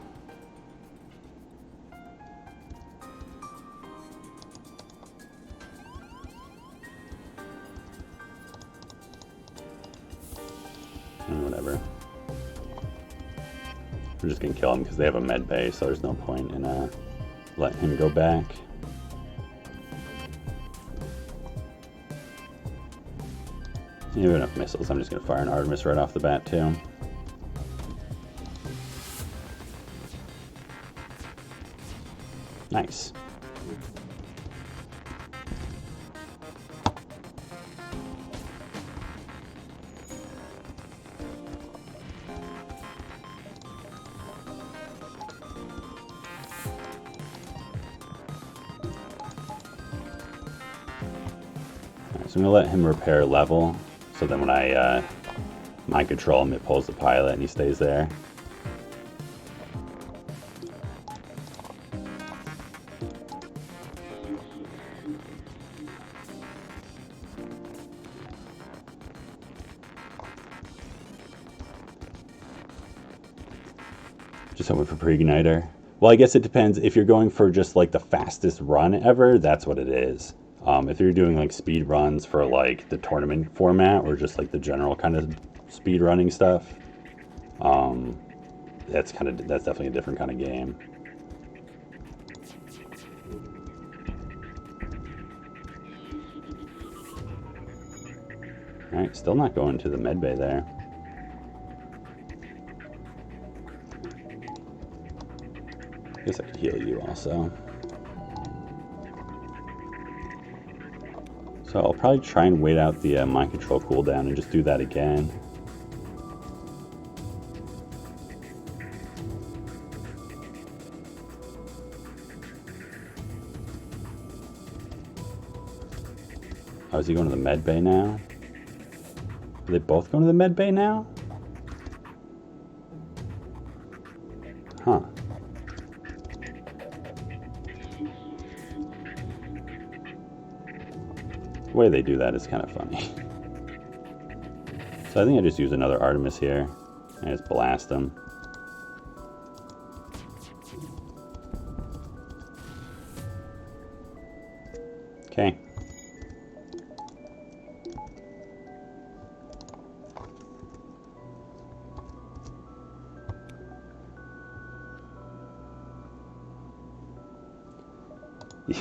Whatever. We're just gonna kill him because they have a med bay, so there's no point in letting him go back. You have enough missiles. I'm just going to fire an Artemis right off the bat, too. Nice. So I'm going to let him repair level, so then when I mind control him, it pulls the pilot and he stays there. Just hoping for pre-igniter. Well, I guess it depends. If you're going for just like the fastest run ever, that's what it is. If you're doing like speed runs for like the tournament format or just like the general kind of speed running stuff, that's definitely a different kind of game. All right, still not going to the med bay there. I guess I could heal you also. So I'll probably try and wait out the mind control cooldown and just do that again. Oh, is he going to the med bay now? Are they both going to the med bay now? Huh. The way they do that is kind of funny. So I think I just use another Artemis here and just blast them. Okay.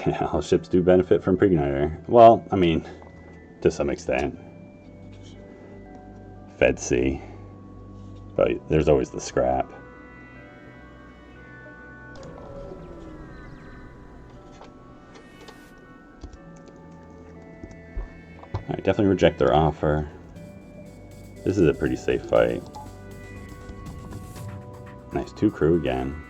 Yeah, all ships do benefit from pre-igniter. Well, I mean, to some extent. Fed C. But there's always the scrap. Alright, definitely reject their offer. This is a pretty safe fight. Nice, 2 crew again.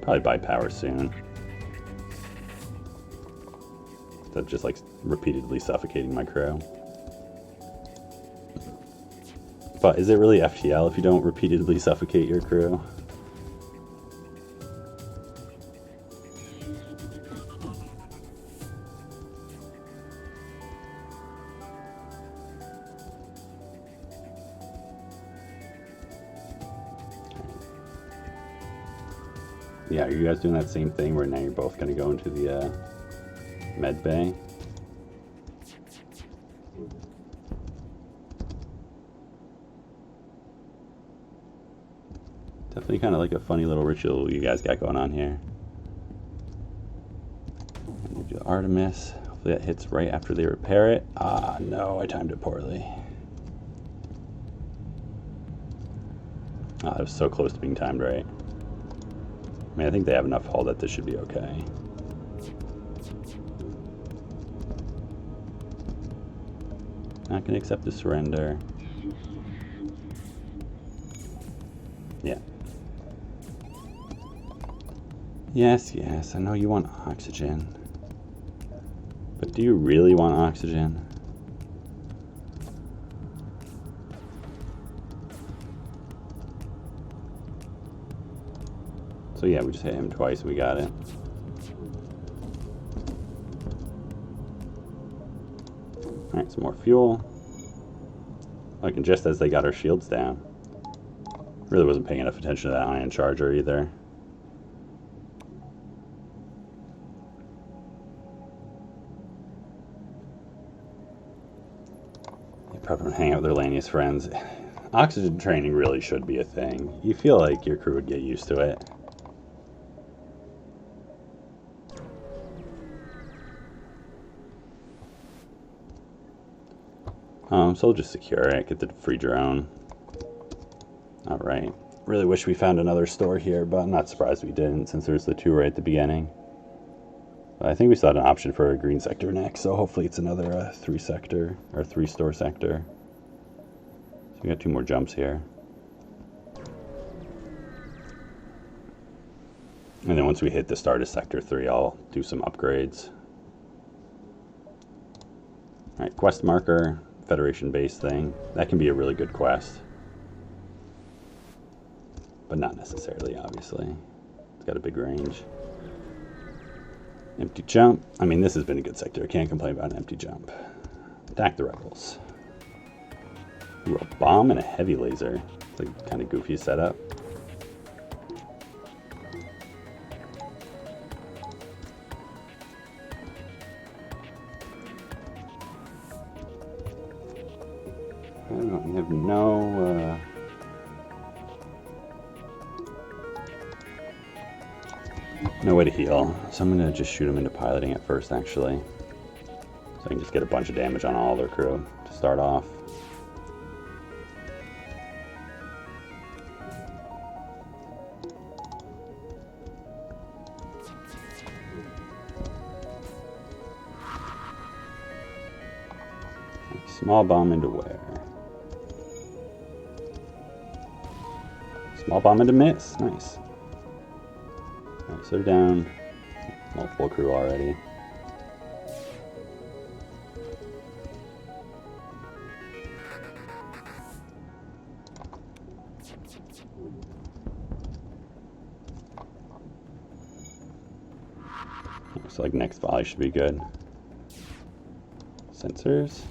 Probably buy power soon. That's just like repeatedly suffocating my crew. But is it really FTL if you don't repeatedly suffocate your crew? Yeah, are you guys doing that same thing where now you're both going to go into the med bay? Definitely kind of like a funny little ritual you guys got going on here. And you do Artemis. Hopefully that hits right after they repair it. Ah, no, I timed it poorly. Ah, it was so close to being timed right. I mean, I think they have enough hull that this should be okay. Not going to accept the surrender. Yeah. Yes, yes, I know you want oxygen. But do you really want oxygen? So yeah, we just hit him twice and we got it. Alright, some more fuel. Like, and just as they got our shields down. Really wasn't paying enough attention to that ion charger either. They probably want to hang out with their Lanius friends. Oxygen training really should be a thing. You feel like your crew would get used to it. So we'll just secure it, get the free drone. Alright. Really wish we found another store here, but I'm not surprised we didn't, since there's the 2 right at the beginning. But I think we still had an option for a green sector next, so hopefully it's another 3 sector, or 3 store sector. So we got 2 more jumps here. And then once we hit the start of sector 3, I'll do some upgrades. Alright, quest marker, Federation base thing. That can be a really good quest. But not necessarily, obviously. It's got a big range. Empty jump. I mean, this has been a good sector. I can't complain about an empty jump. Attack the rebels. Ooh, a bomb and a heavy laser. It's like kind of goofy setup. I don't know, we have no way to heal, so I'm going to just shoot them into piloting at first, actually. So I can just get a bunch of damage on all their crew to start off. Small bomb into where? Small bomb into miss. Nice. Alright, so they're down. Multiple crew already. Looks like next volley should be good. Sensors.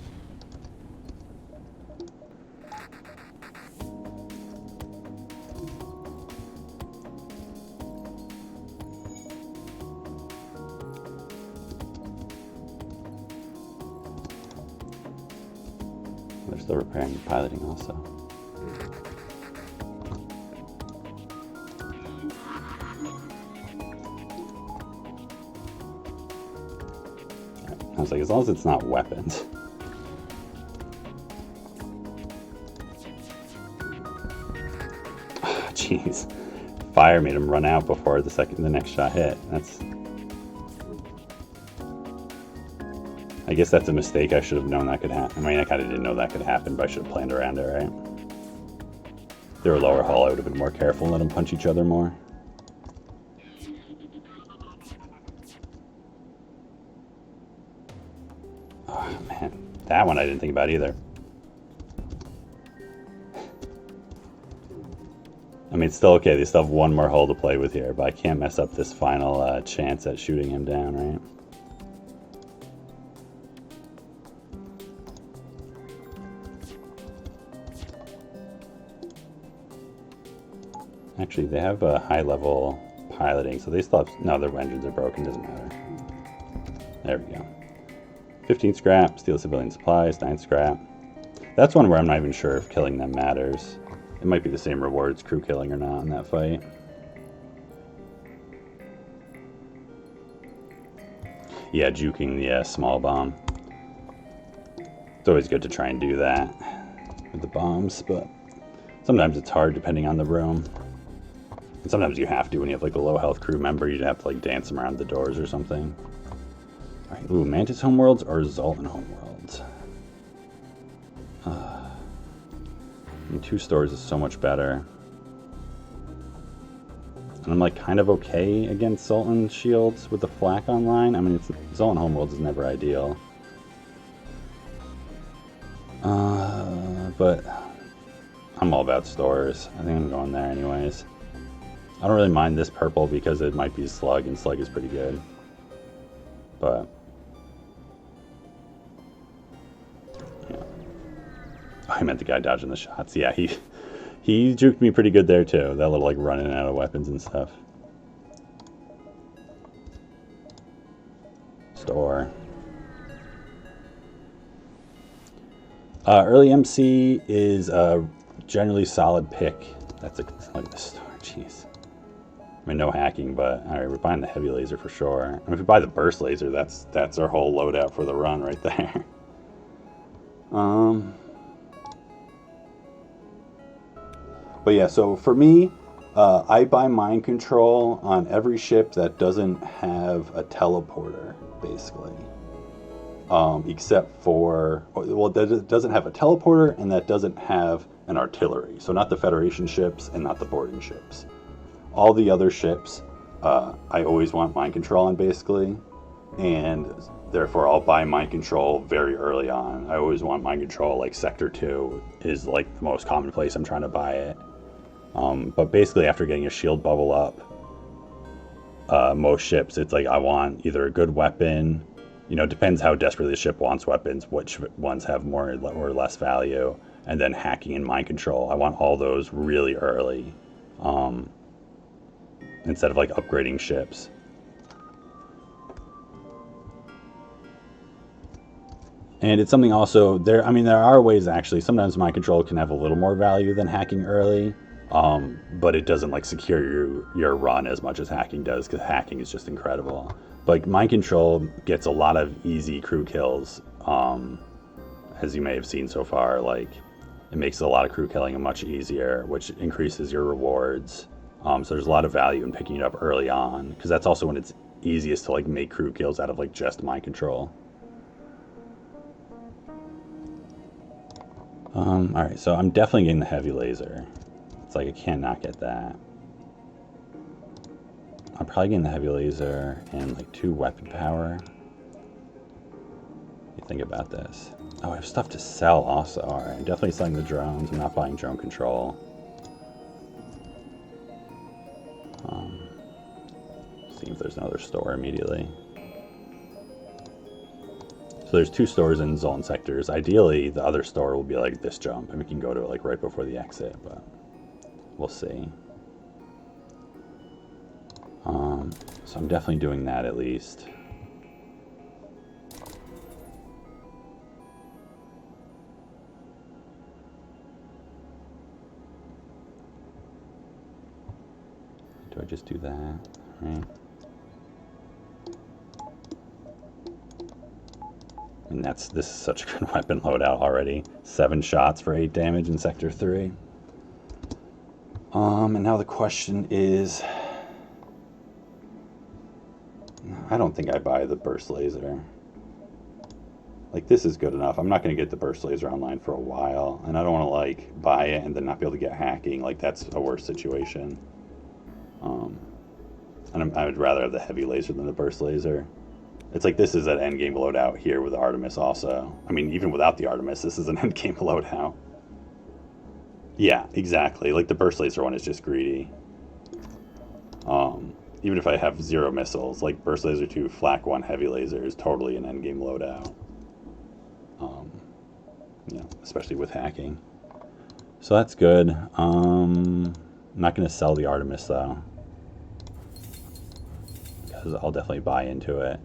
They're still repairing and piloting also. I was like, as long as it's not weapons. Jeez. Fire made him run out before the next shot hit. That's... I guess that's a mistake. I should have known that could happen. I mean, I kind of didn't know that could happen, but I should have planned around it, right? If they were lower hull, I would have been more careful and let them punch each other more. Oh, man. That one I didn't think about either. I mean, it's still okay. They still have one more hull to play with here, but I can't mess up this final chance at shooting him down, right? Actually, they have a high-level piloting, so they still have... No, their engines are broken, doesn't matter. There we go. 15 scrap, steal civilian supplies, 9 scrap. That's one where I'm not even sure if killing them matters. It might be the same rewards, crew killing or not, in that fight. Yeah, juking the small bomb. It's always good to try and do that with the bombs, but sometimes it's hard depending on the room. And sometimes you have to when you have like a low health crew member. You'd have to like dance them around the doors or something. All right, ooh, Mantis homeworlds or Zoltan homeworlds? I mean, 2 stores is so much better. And I'm like kind of okay against Zoltan shields with the flak online. I mean, Zoltan homeworlds is never ideal. But I'm all about stores. I think I'm going there anyways. I don't really mind this purple because it might be slug, and slug is pretty good. But yeah. Oh, I meant the guy dodging the shots. Yeah, he juked me pretty good there too. That little like running out of weapons and stuff. Store. Early MC is generally solid pick. That's a like the star. Jeez. I mean, no hacking, but all right, we're buying the heavy laser for sure. I mean, if we buy the burst laser, that's our whole loadout for the run right there. But yeah, so for me, I buy mind control on every ship that doesn't have a teleporter, basically. Except for, well, that doesn't have a teleporter and that doesn't have an artillery. So not the Federation ships and not the boarding ships. All the other ships, I always want mind control on, basically. And therefore, I'll buy mind control very early on. I always want mind control, like Sector 2 is like the most common place I'm trying to buy it. But basically, after getting a shield bubble up, most ships, it's like I want either a good weapon, you know, depends how desperately the ship wants weapons, which ones have more or less value, and then hacking and mind control. I want all those really early, instead of like upgrading ships. And it's something also there. I mean, there are ways actually. Sometimes mind control can have a little more value than hacking early, but it doesn't like secure your run as much as hacking does, because hacking is just incredible. But like, mind control gets a lot of easy crew kills, as you may have seen so far. Like, it makes a lot of crew killing much easier, which increases your rewards. So there's a lot of value in picking it up early on, because that's also when it's easiest to like make crew kills out of like just mind control. Alright, so I'm definitely getting the heavy laser. It's like I can't not get that. I'm probably getting the heavy laser and like 2 weapon power. What do you think about this? Oh, I have stuff to sell also. Alright, I'm definitely selling the drones. I'm not buying drone control. See if there's another store immediately. So there's 2 stores in Zoltan sectors. Ideally, the other store will be like this jump, and we can go to it like right before the exit, but we'll see. So I'm definitely doing that at least. Do I just do that? Right. And this is such a good weapon loadout already. 7 shots for 8 damage in Sector 3. And now the question is, I don't think I buy the burst laser. Like, this is good enough. I'm not going to get the burst laser online for a while, and I don't want to like buy it and then not be able to get hacking. Like, that's a worse situation. And I would rather have the heavy laser than the burst laser. It's like this is an endgame loadout here with the Artemis also. I mean, even without the Artemis, this is an endgame loadout. Yeah, exactly. Like, the burst laser one is just greedy. Even if I have 0 missiles, like burst laser 2, flak 1, heavy laser is totally an endgame loadout. Yeah, especially with hacking. So that's good. I'm not going to sell the Artemis though, because I'll definitely buy into it.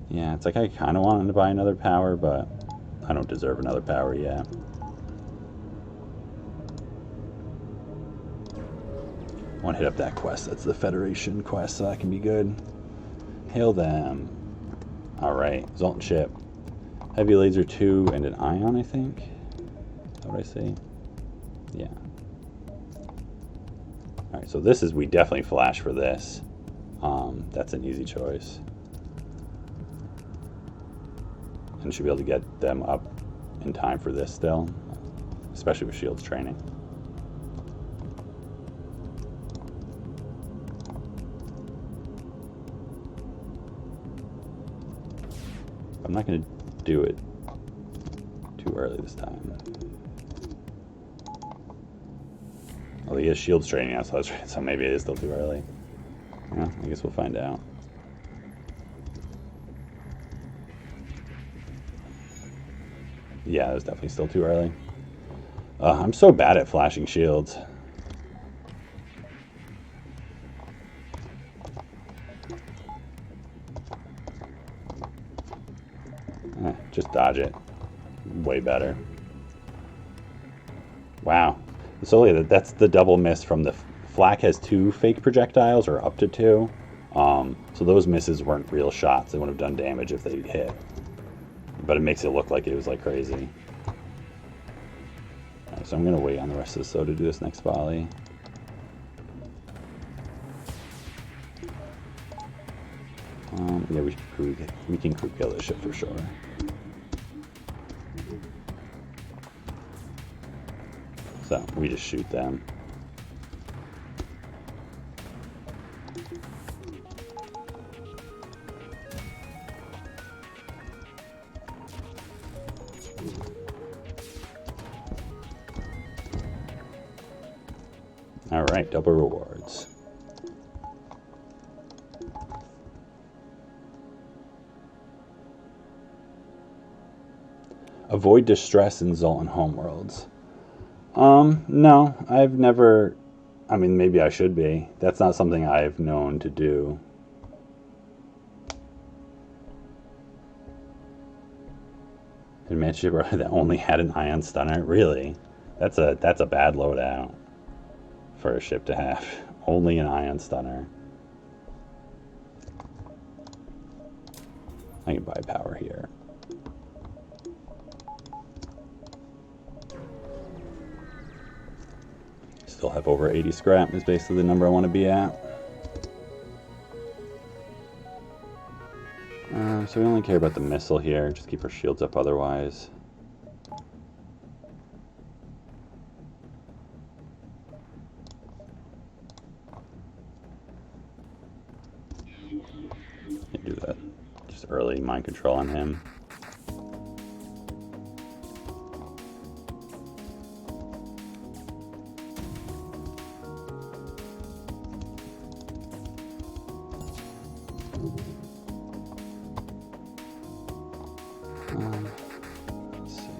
Yeah, it's like I kind of wanted to buy another power, but I don't deserve another power yet. I want to hit up that quest. That's the Federation quest, so that can be good. Hail them. Alright, Zoltan ship. Heavy laser 2 and an ion, I think. Is that what I say? Yeah. Alright, so this is, we definitely flash for this. That's an easy choice. And should be able to get them up in time for this still, especially with shields training. I'm not going to do it too early this time. Well, he has shields training now, so maybe it is still too early. Yeah, I guess we'll find out. Yeah, it was definitely still too early. I'm so bad at flashing shields. Just dodge it. Way better. Wow. So that's the double miss from the flak has 2 fake projectiles, or up to 2. So those misses weren't real shots. They would have done damage if they hit. But it makes it look like it was like crazy. Alright, so I'm going to wait on the rest of the SO to do this next volley. Yeah, we can crew kill this ship for sure. So we just shoot them. All right, double rewards. Avoid distress in Zoltan homeworlds. No, I've never, I mean, maybe I should be. That's not something I've known to do. Advanced ship that only had an ion stunner? Really? That's a bad loadout for a ship to have. Only an ion stunner. I can buy power here. Still have over 80 scrap is basically the number I want to be at. So we only care about the missile here. Just keep our shields up otherwise. Do that. Just early mind control on him. Let's see.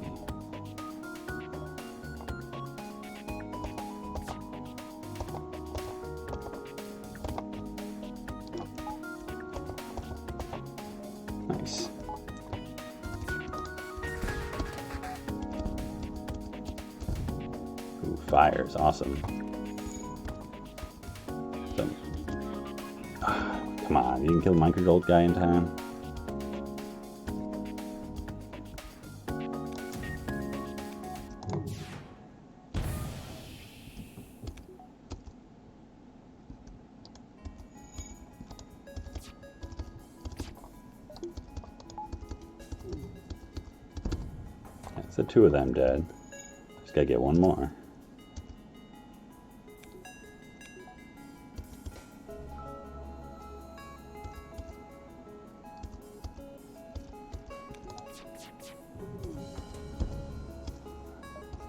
Nice. Ooh, fire is awesome. So, come on, you can kill the mind controlled guy in time. So 2 of them dead. Just gotta get 1 more.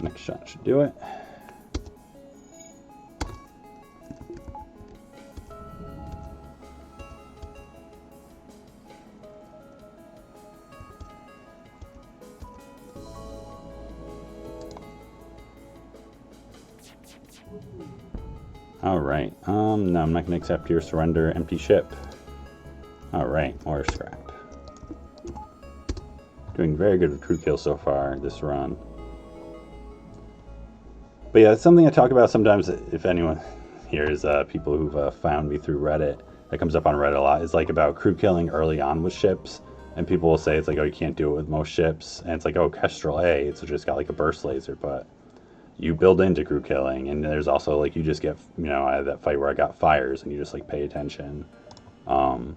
Next shot should do it. Alright, no, I'm not going to accept your surrender, empty ship. Alright, more scrap. Doing very good with crew kills so far this run. But yeah, it's something I talk about sometimes if anyone here is people who've found me through Reddit. That comes up on Reddit a lot. It's like about crew killing early on with ships. And people will say it's like, oh, you can't do it with most ships. And it's like, oh, Kestrel A, it's just got like a burst laser, but you build into crew killing, and there's also like you just get, you know, I had that fight where I got fires and you just like pay attention, or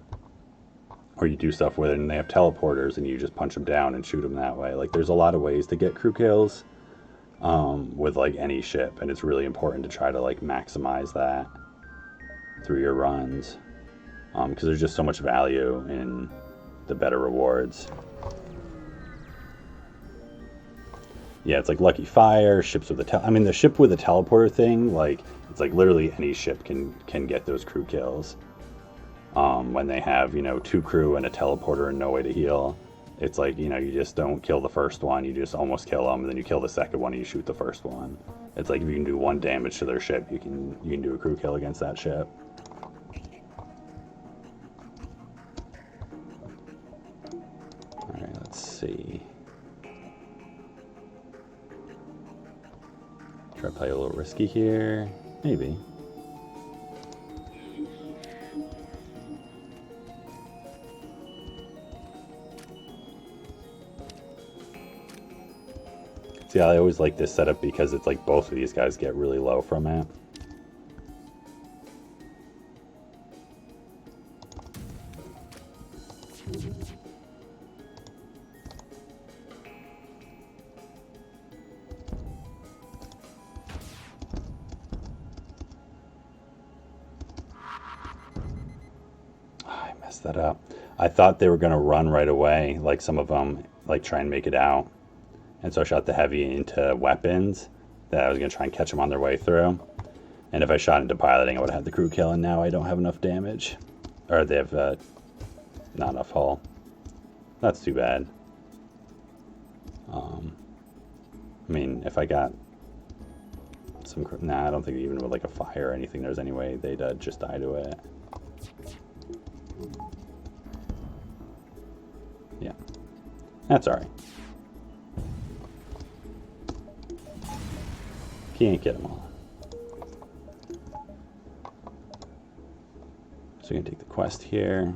you do stuff with it and they have teleporters and you just punch them down and shoot them that way. Like there's a lot of ways to get crew kills with like any ship, and it's really important to try to like maximize that through your runs, because there's just so much value in the better rewards. Yeah, it's like Lucky Fire, ships with a I mean, the ship with a teleporter thing, like, it's like literally any ship can get those crew kills. When they have, you know, 2 crew and a teleporter and no way to heal. It's like, you know, you just don't kill the first one, you just almost kill them, and then you kill the second one and you shoot the first one. It's like if you can do 1 damage to their ship, you can do a crew kill against that ship. Alright, let's Let's see. Try to play a little risky here. Maybe. See, I always like this setup because it's like both of these guys get really low from it. I messed that up. I thought they were going to run right away, like some of them, like try and make it out. And so I shot the heavy into weapons that I was going to try and catch them on their way through. And if I shot into piloting, I would have had the crew kill, and now I don't have enough damage. Or they have not enough hull. That's too bad. I mean, if I got some... Nah, I don't think even with like a fire or anything, there's any way they'd just die to it. Yeah. That's alright. Can't get them all. So we're going to take the quest here.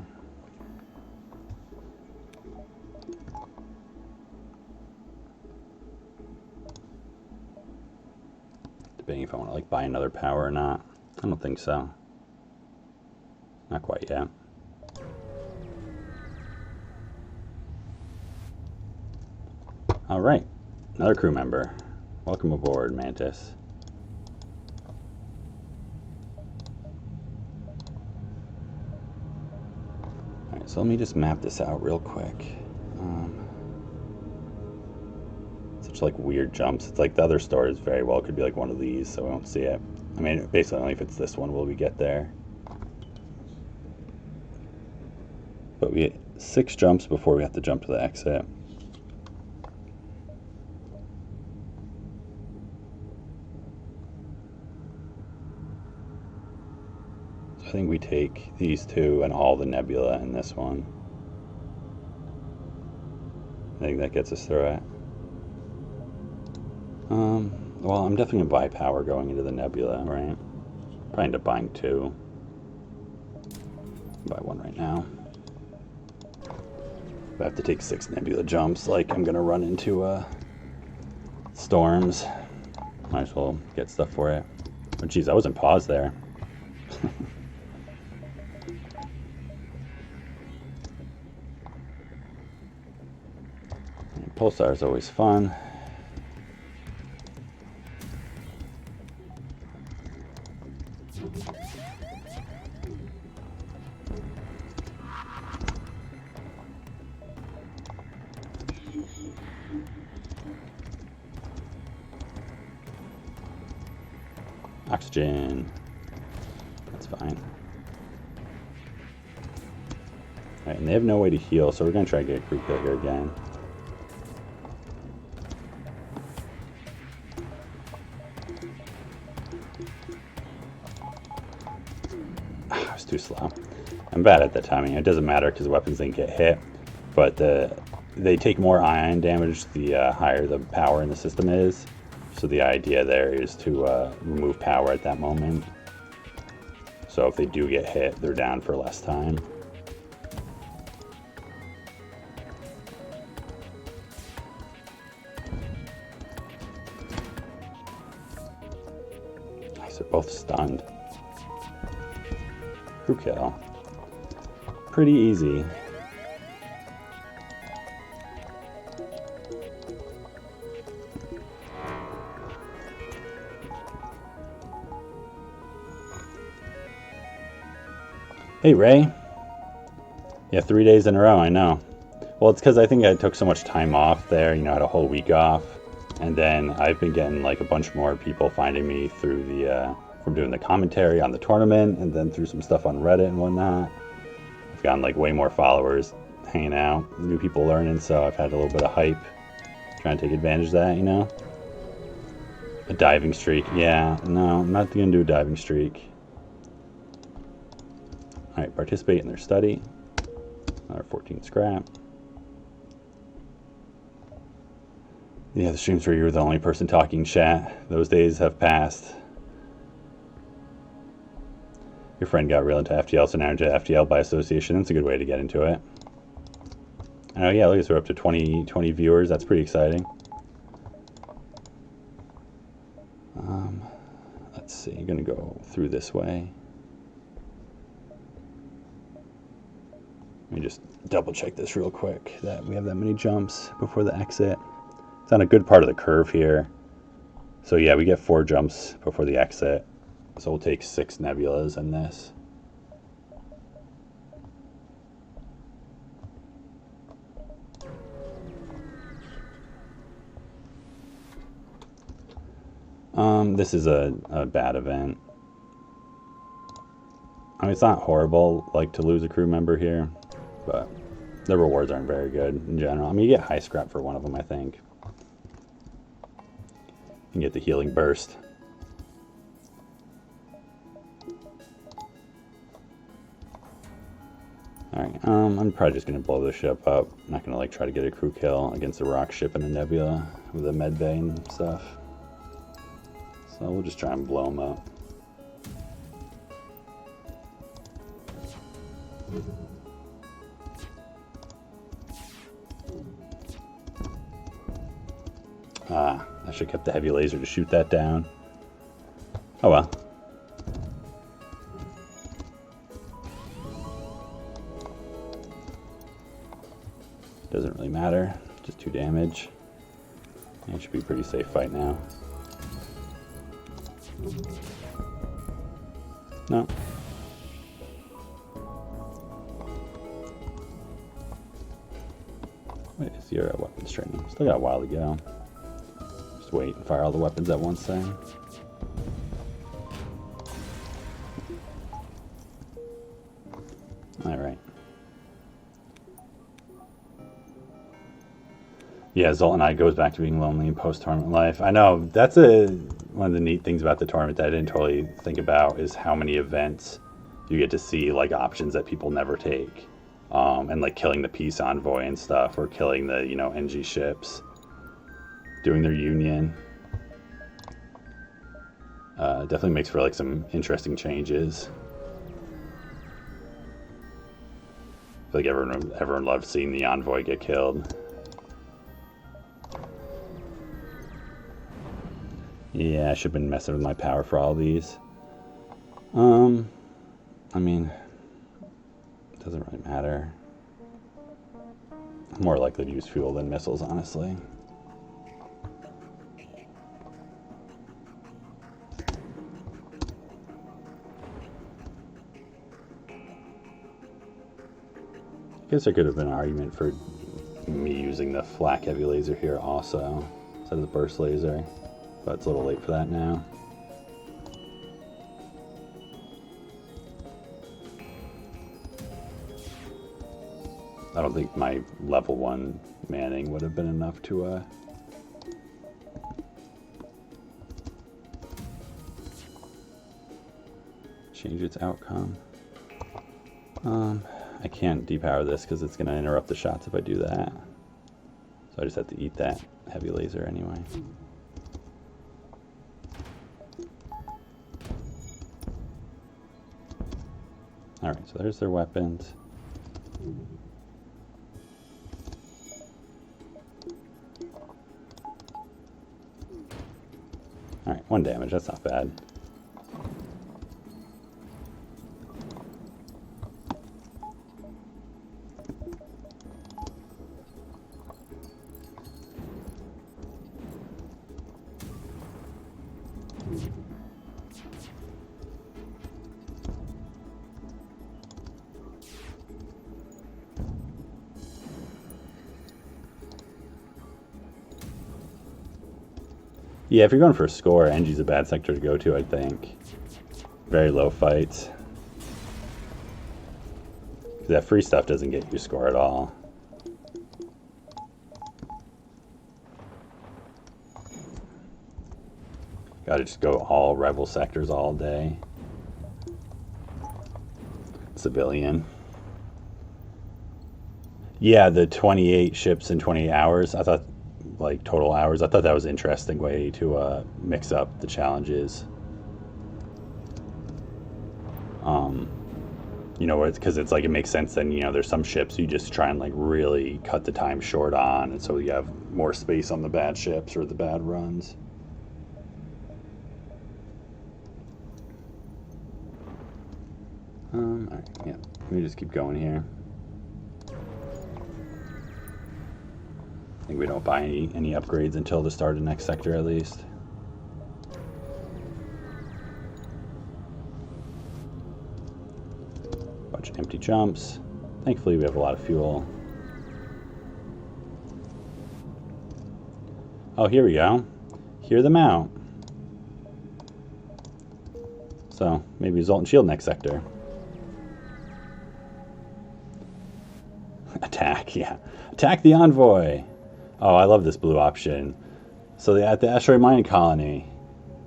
Debating if I want to like buy another power or not. I don't think so. Not quite yet. All right, another crew member. Welcome aboard, Mantis. Alright, so let me just map this out real quick. Such like weird jumps. It's like the other stores very well could be like one of these, so we won't see it. I mean, basically only if it's this one will we get there. But we get 6 jumps before we have to jump to the exit. I think we take these 2 and all the nebula in this one. I think that gets us through it. Well, I'm definitely going to buy power going into the nebula, right? Probably end up buying 2. Buy 1 right now. If I have to take 6 nebula jumps, like I'm going to run into storms. Might as well get stuff for it. Oh, geez, I was in pause there. Pulsar is always fun. Oxygen. That's fine. Alright, and they have no way to heal, so we're going to try to get a crew kill here again. I was too slow. I'm bad at the timing. It doesn't matter because the weapons didn't get hit, but they take more ion damage the higher the power in the system is. So the idea there is to remove power at that moment. So if they do get hit, they're down for less time. Nice, they're both stunned. Crew kill. Pretty easy. Hey, Ray. Yeah, 3 days in a row, I know. Well, it's because I think I took so much time off there, you know, I had a whole week off. And then I've been getting like a bunch more people finding me through the, from doing the commentary on the tournament, and then through some stuff on Reddit and whatnot. I've gotten like way more followers hanging out, new people learning, so I've had a little bit of hype. Trying to take advantage of that, you know? A diving streak. Yeah, no, I'm not going to do a diving streak. Alright, participate in their study. Another 14 scrap. Yeah, the streams where you're the only person talking chat, those days have passed. Your friend got real into FTL, so now into FTL by association. That's a good way to get into it. Oh yeah, look at this, we're up to 20 viewers. That's pretty exciting. Let's see, I'm gonna go through this way. Let me just double check this real quick, that we have that many jumps before the exit. It's on a good part of the curve here. So yeah, we get 4 jumps before the exit. So we'll take 6 nebulas in this. This is a bad event. I mean, it's not horrible, like, to lose a crew member here, but the rewards aren't very good in general. I mean, you get high scrap for one of them, I think. You can get the healing burst. Alright, I'm probably just going to blow this ship up. I'm not going to, like, try to get a crew kill against a rock ship and a nebula with a med bay and stuff. So we'll just try and blow them up. Ah, I should have kept the heavy laser to shoot that down. Oh well. Doesn't really matter, just 2 damage. And it should be a pretty safe fight now. No. Wait, is your weapons training? Still got a while to go. Just wait and fire all the weapons at once then. Alright. Yeah, Zoltanite goes back to being lonely in post-tournament life. I know, that's one of the neat things about the tournament that I didn't totally think about is how many events you get to see, like, options that people never take. And, like, killing the peace envoy and stuff, or killing the, you know, NG ships. Doing their union. Definitely makes for, like, some interesting changes. I feel like everyone loved seeing the envoy get killed. Yeah, I should have been messing with my power for all these. I mean, it doesn't really matter. I'm more likely to use fuel than missiles, honestly. I guess there could have been an argument for me using the flak heavy laser here also, instead of the burst laser. But it's a little late for that now. I don't think my level 1 manning would have been enough to change its outcome. I can't depower this because it's going to interrupt the shots if I do that. So I just have to eat that heavy laser anyway. Alright, so there's their weapons. Alright, 1 damage, that's not bad. Yeah, if you're going for a score, NG's a bad sector to go to, I think. Very low fights. Because that free stuff doesn't get you a score at all. Gotta just go all rebel sectors all day. Civilian. Yeah, the 28 ships in 28 hours. I thought like total hours. I thought that was an interesting way to mix up the challenges. You know, because it's like it makes sense. Then you know, there's some ships you just try and like really cut the time short on, and so you have more space on the bad ships or the bad runs. All right, yeah, let me just keep going here. I think we don't buy any upgrades until the start of next sector at least. Bunch of empty jumps. Thankfully we have a lot of fuel. Oh, here we go. Hear them out. So maybe Zoltan Shield next sector. Attack, yeah. Attack the envoy. Oh, I love this blue option. So at the asteroid mining colony,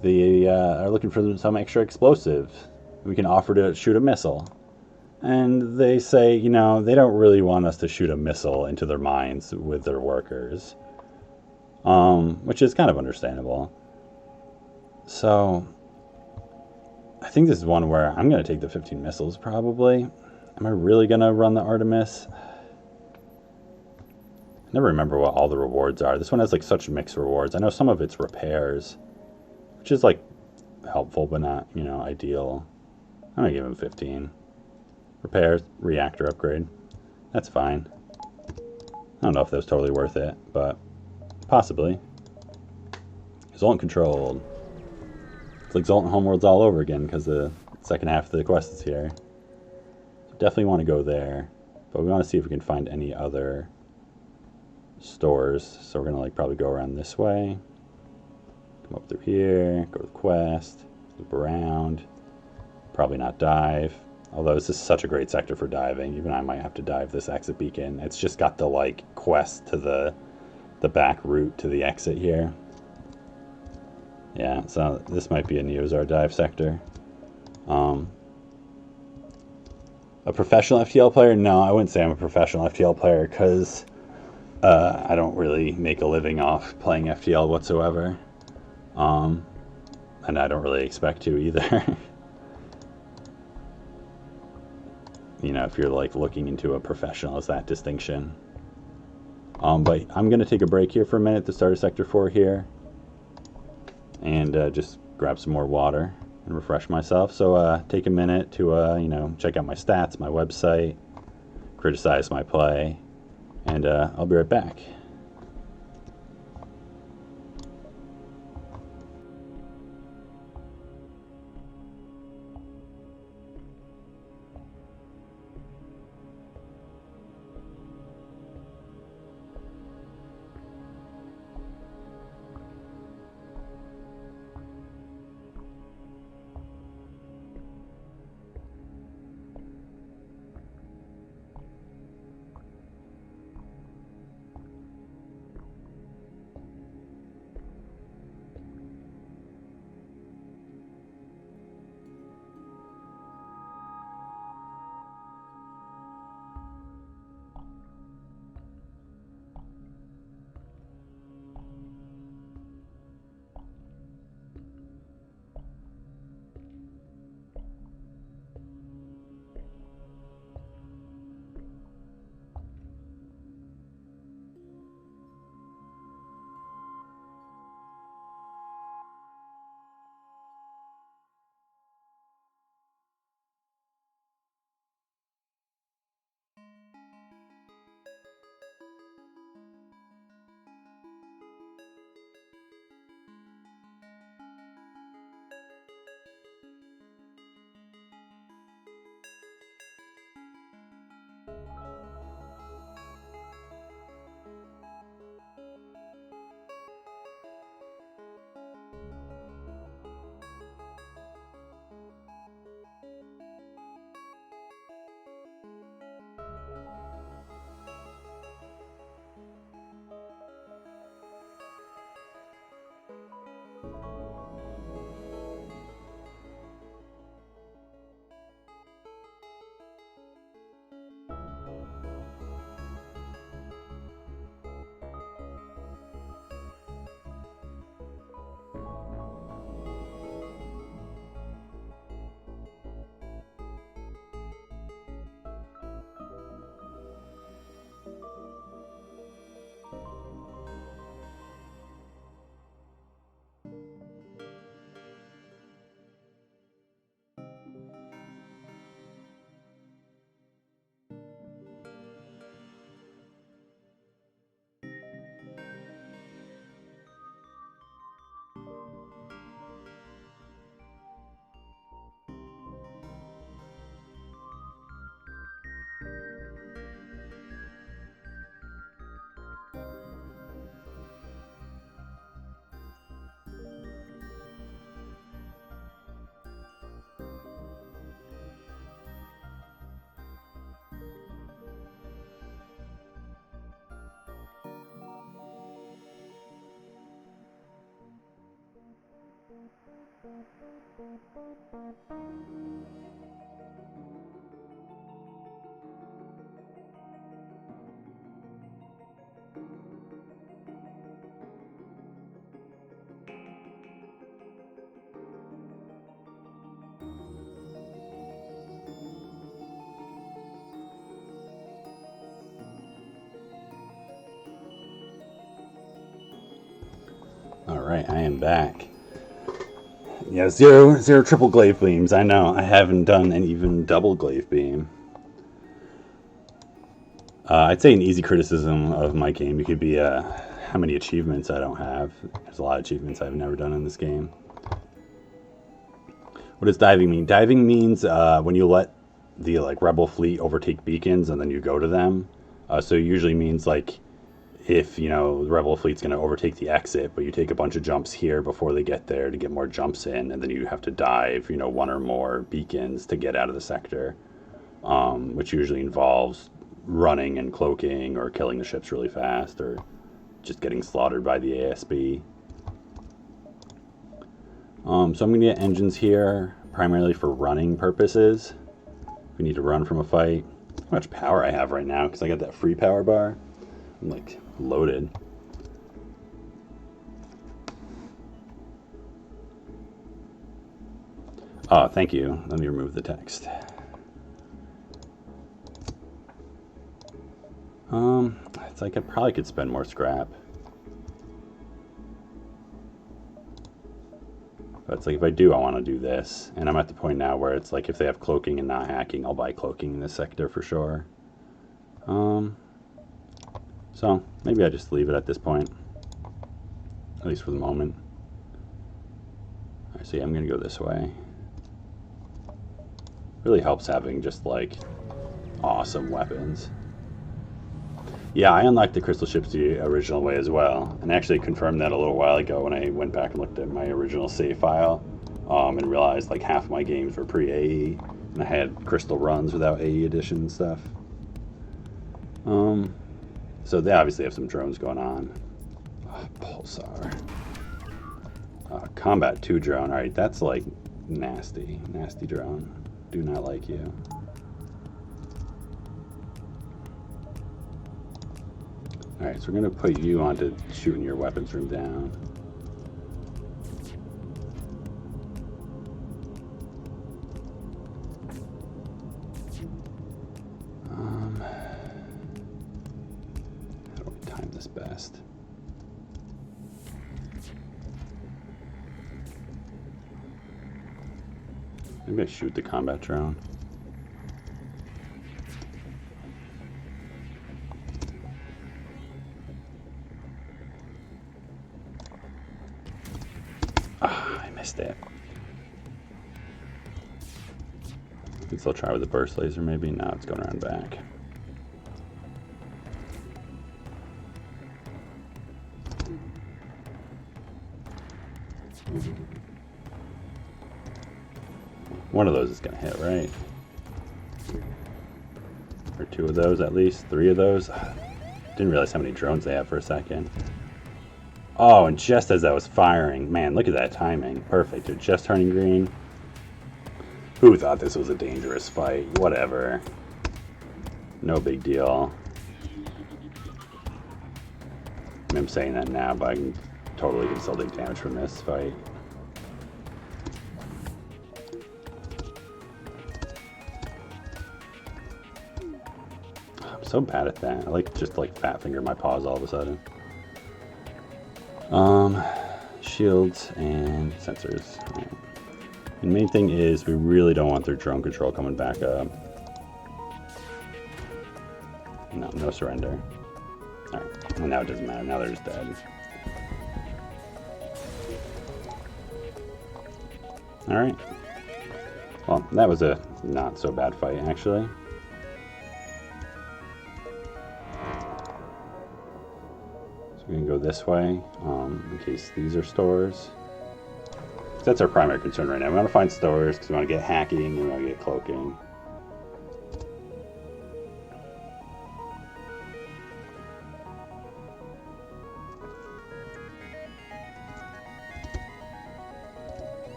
they are looking for some extra explosives. We can offer to shoot a missile. And they say, you know, they don't really want us to shoot a missile into their mines with their workers. Which is kind of understandable. So, I think this is one where I'm going to take the 15 missiles, probably. Am I really going to run the Artemis? I never remember what all the rewards are. This one has like such mixed rewards. I know some of it's repairs, which is like helpful, but not, you know, ideal. I'm going to give him 15. Repairs, reactor upgrade. That's fine. I don't know if that was totally worth it, but possibly. Zoltan controlled. It's like Zoltan Homeworlds all over again because the second half of the quest is here. So definitely want to go there, but we want to see if we can find any other stores. So we're gonna like probably go around this way, come up through here, go to the quest, loop around, probably not dive. Although this is such a great sector for diving, even I might have to dive this exit beacon. It's just got the like quest to the back route to the exit here. Yeah, so this might be a Neozar dive sector. A professional FTL player? No, I wouldn't say I'm a professional FTL player because I don't really make a living off playing FTL whatsoever. And I don't really expect to either. You know, if you're like looking into a professional as that distinction. But I'm going to take a break here for a minute to start a Sector 4 here. And just grab some more water and refresh myself. So take a minute to, you know, check out my stats, my website, criticize my play. And I'll be right back. Alright, I am back. Yeah, zero triple glaive beams. I know, I haven't done an even double glaive beam. I'd say an easy criticism of my game could be how many achievements I don't have. There's a lot of achievements I've never done in this game. What does diving mean? Diving means when you let the rebel fleet overtake beacons and then you go to them. So it usually means if the rebel fleet's going to overtake the exit, but you take a bunch of jumps here before they get there to get more jumps in, and then you have to dive one or more beacons to get out of the sector, which usually involves running and cloaking or killing the ships really fast or just getting slaughtered by the ASB. So I'm going to get engines here primarily for running purposes. If we need to run from a fight. How much power I have right now because I got that free power bar. I'm loaded. Oh, thank you. Let me remove the text. It's I probably could spend more scrap. But it's if I do, I want to do this. And I'm at the point now where it's if they have cloaking and not hacking, I'll buy cloaking in this sector for sure. So maybe I just leave it at this point, at least for the moment. Alright, so yeah, I'm gonna go this way. Really helps having just awesome weapons. Yeah, I unlocked the crystal ships the original way as well, and actually confirmed that a little while ago when I went back and looked at my original save file, and realized half of my games were pre-AE, and I had crystal runs without AE edition and stuff. So they obviously have some drones going on. Oh, Pulsar. Combat 2 drone. Alright, that's nasty. Nasty drone. Do not like you. Alright, so we're going to put you onto shooting your weapons room down. How do we time this best? Maybe I shoot the combat drone. I missed it. I can still try with the burst laser maybe. No, it's going around back. One of those is going to hit, right? Or two of those at least. Three of those. Didn't realize how many drones they have for a second. Oh, and just as I was firing, man, look at that timing. Perfect. They're just turning green. Who thought this was a dangerous fight? Whatever. No big deal. I'm saying that now, but I can totally still take damage from this fight. I'm so bad at that. I just fat finger my paws all of a sudden. Shields and sensors. Right. The main thing is we really don't want their drone control coming back up. No surrender. Alright, well, now it doesn't matter. Now they're just dead. Alright. Well, that was a not so bad fight, actually. So we can go this way, in case these are stores. That's our primary concern right now. We want to find stores because we want to get hacking and we want to get cloaking.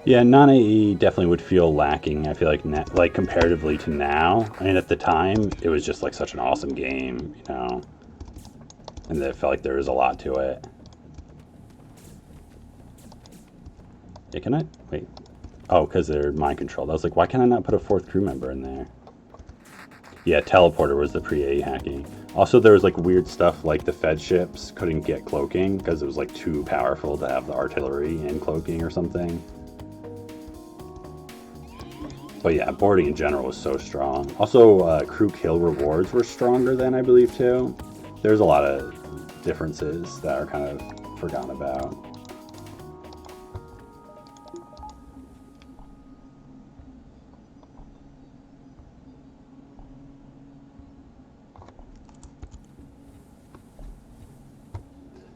Yeah, non-AE definitely would feel lacking. I feel like like comparatively to now. I mean, at the time, it was just like such an awesome game, you know, and it felt like there was a lot to it. Yeah, can I wait? Oh, because they're mind controlled. I was like, why can I not put a fourth crew member in there? Yeah, teleporter was the pre-AE hacking. Also, there was like weird stuff like the Fed ships couldn't get cloaking because it was like too powerful to have the artillery and cloaking or something. But yeah, boarding in general was so strong. Also, crew kill rewards were stronger then, I believe, too. There's a lot of differences that are kind of forgotten about.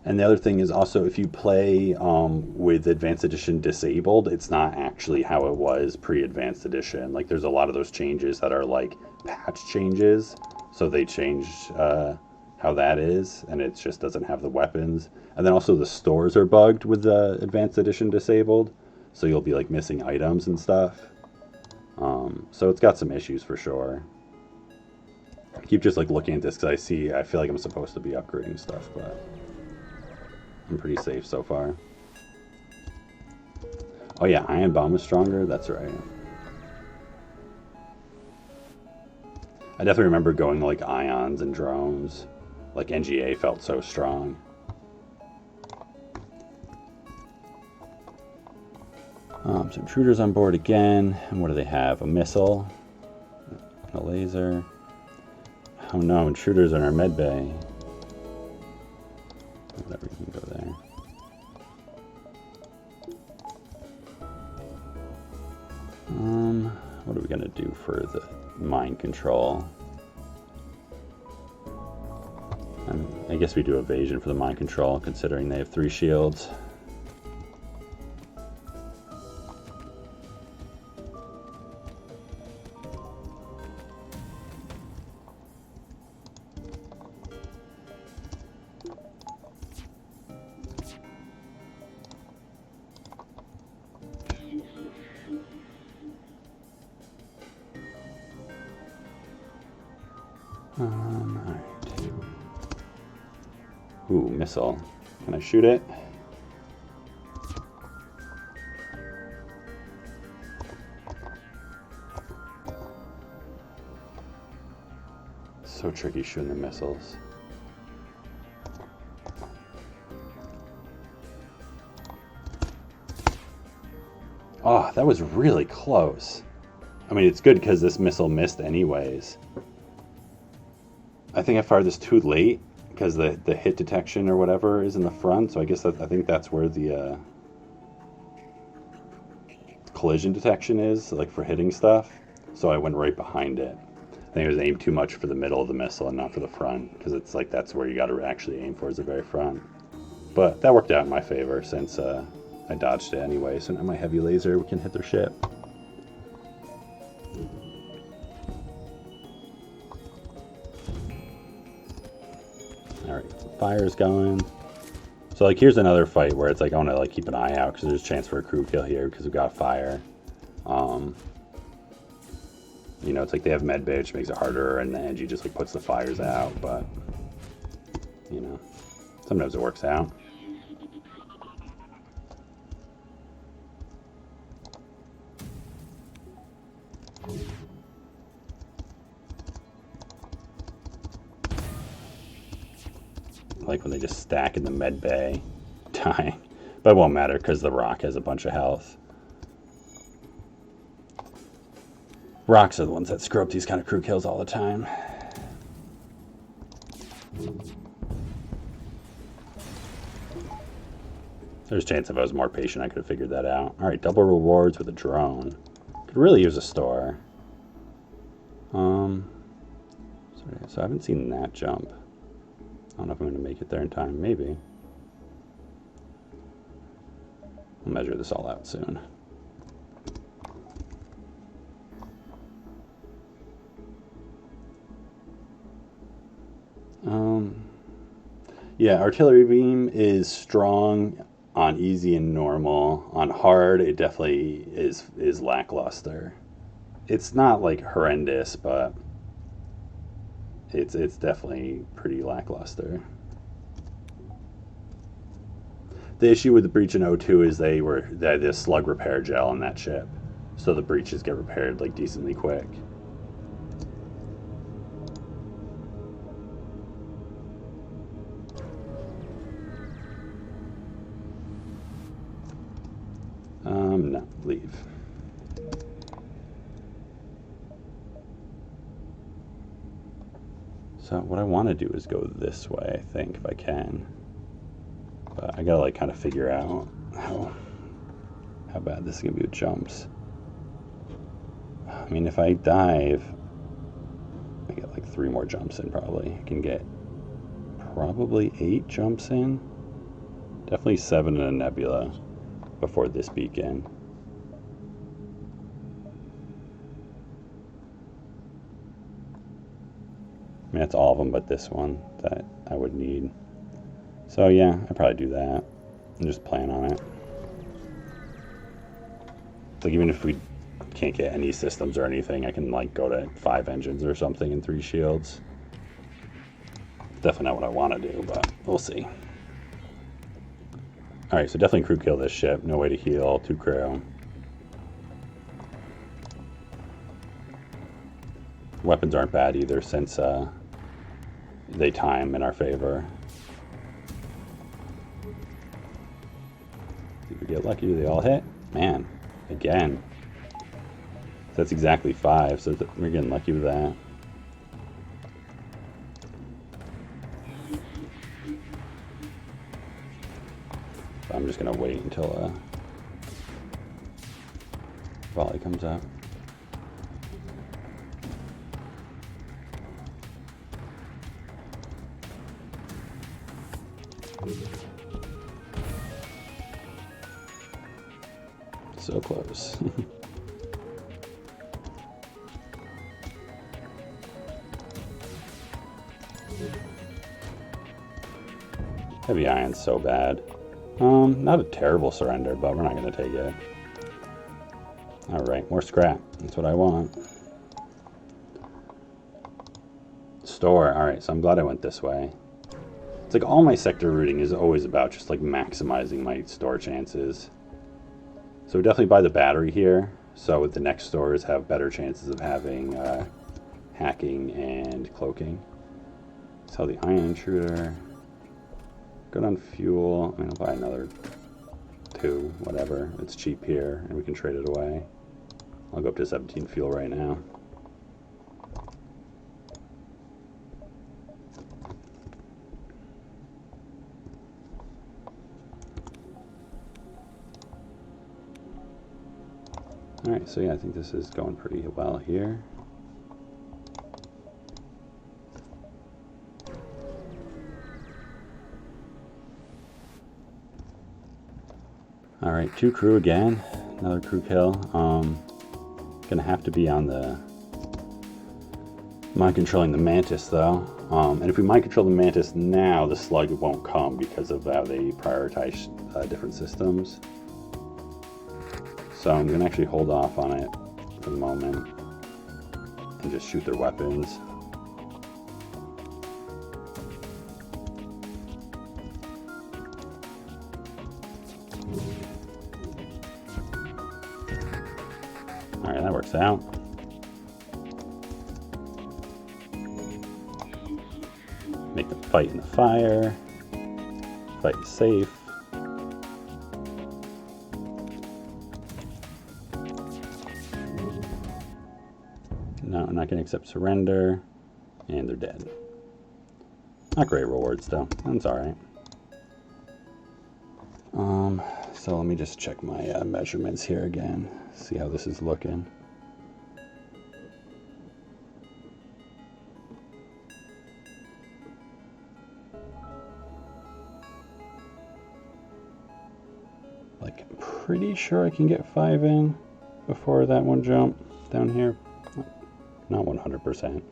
And the other thing is also if you play with Advanced Edition disabled, it's not actually how it was pre-Advanced Edition. Like there's a lot of those changes that are like patch changes, so they change how that is, and it just doesn't have the weapons. And then also the stores are bugged with the Advanced Edition disabled, so you'll be like missing items and stuff. So it's got some issues for sure. I keep just like looking at this because I feel like I'm supposed to be upgrading stuff, but I'm pretty safe so far. Oh yeah, Iron Bomb is stronger. That's right. I definitely remember going to like ions and drones. Like NGA felt so strong. Some intruders on board again. And what do they have? A missile, a laser. Oh no, intruders in our med bay. Whatever, you can go there. What are we gonna do for the mind control? I guess we do evasion for the mind control, considering they have 3 shields. Alright. Ooh, missile. Can I shoot it? So tricky shooting the missiles. Oh, that was really close. I mean, it's good because this missile missed anyways. I think I fired this too late because the hit detection or whatever is in the front, so I guess I think that's where the collision detection is, like for hitting stuff. So I went right behind it. I think it was aimed too much for the middle of the missile and not for the front, because it's like that's where you got to actually aim for, is the very front. But that worked out in my favor since I dodged it anyway, so now my heavy laser can hit their ship. Alright, fire's going. So like here's another fight where it's like I want to like keep an eye out because there's a chance for a crew kill here because we've got fire. You know, it's like they have med bay, which makes it harder, and the NG just like puts the fires out, but you know, sometimes it works out. Like when they just stack in the med bay, dying. But it won't matter because the rock has a bunch of health. Rocks are the ones that screw up these kind of crew kills all the time. There's a chance if I was more patient I could have figured that out. Alright, double rewards with a drone. Could really use a store. So I haven't seen that jump. I don't know if I'm going to make it there in time. Maybe. I'll measure this all out soon. Yeah, artillery beam is strong on easy and normal. On hard, it definitely is lackluster. It's not like horrendous, but it's definitely pretty lackluster. The issue with the breach in O2 is they had this slug repair gel on that ship, so the breaches get repaired like decently quick. No, leave. So what I want to do is go this way, I think, if I can. But I gotta like kind of figure out how bad this is gonna be with jumps. I mean, if I dive, I get like 3 more jumps in probably. I can get probably 8 jumps in. Definitely 7 in a nebula before this beacon. I mean, that's all of them but this one that I would need. So yeah, I'd probably do that and just plan on it. Like even if we can't get any systems or anything, I can like go to 5 engines or something and 3 shields. Definitely not what I want to do, but we'll see. Alright, so definitely crew kill this ship. No way to heal, 2 crew. Weapons aren't bad either since they time in our favor. If we get lucky, do they all hit? Man, again. That's exactly 5, so we're getting lucky with that. I'm just gonna wait until volley comes up. So close. Heavy iron's so bad. Not a terrible surrender, but we're not going to take it. Alright, more scrap. That's what I want. Store. Alright, so I'm glad I went this way. It's like all my sector routing is always about just like maximizing my store chances. So definitely buy the battery here, so the next stores have better chances of having hacking and cloaking. Sell the ion intruder. Good on fuel. I mean, I'll buy another 2, whatever. It's cheap here, and we can trade it away. I'll go up to 17 fuel right now. Alright, so yeah, I think this is going pretty well here. Alright, 2 crew again. Another crew kill. Gonna have to be on the mind controlling the Mantis though. And if we mind control the Mantis now, the slug won't come because of how they prioritize different systems. So I'm gonna actually hold off on it for the moment and just shoot their weapons. Alright, that works out. Make them fight in the fire. Fight safe. No, I'm not going to accept surrender. And they're dead. Not great rewards though. That's alright. So let me just check my measurements here again. See how this is looking. Like, I'm pretty sure I can get 5 in before that one jump down here. Not 100%.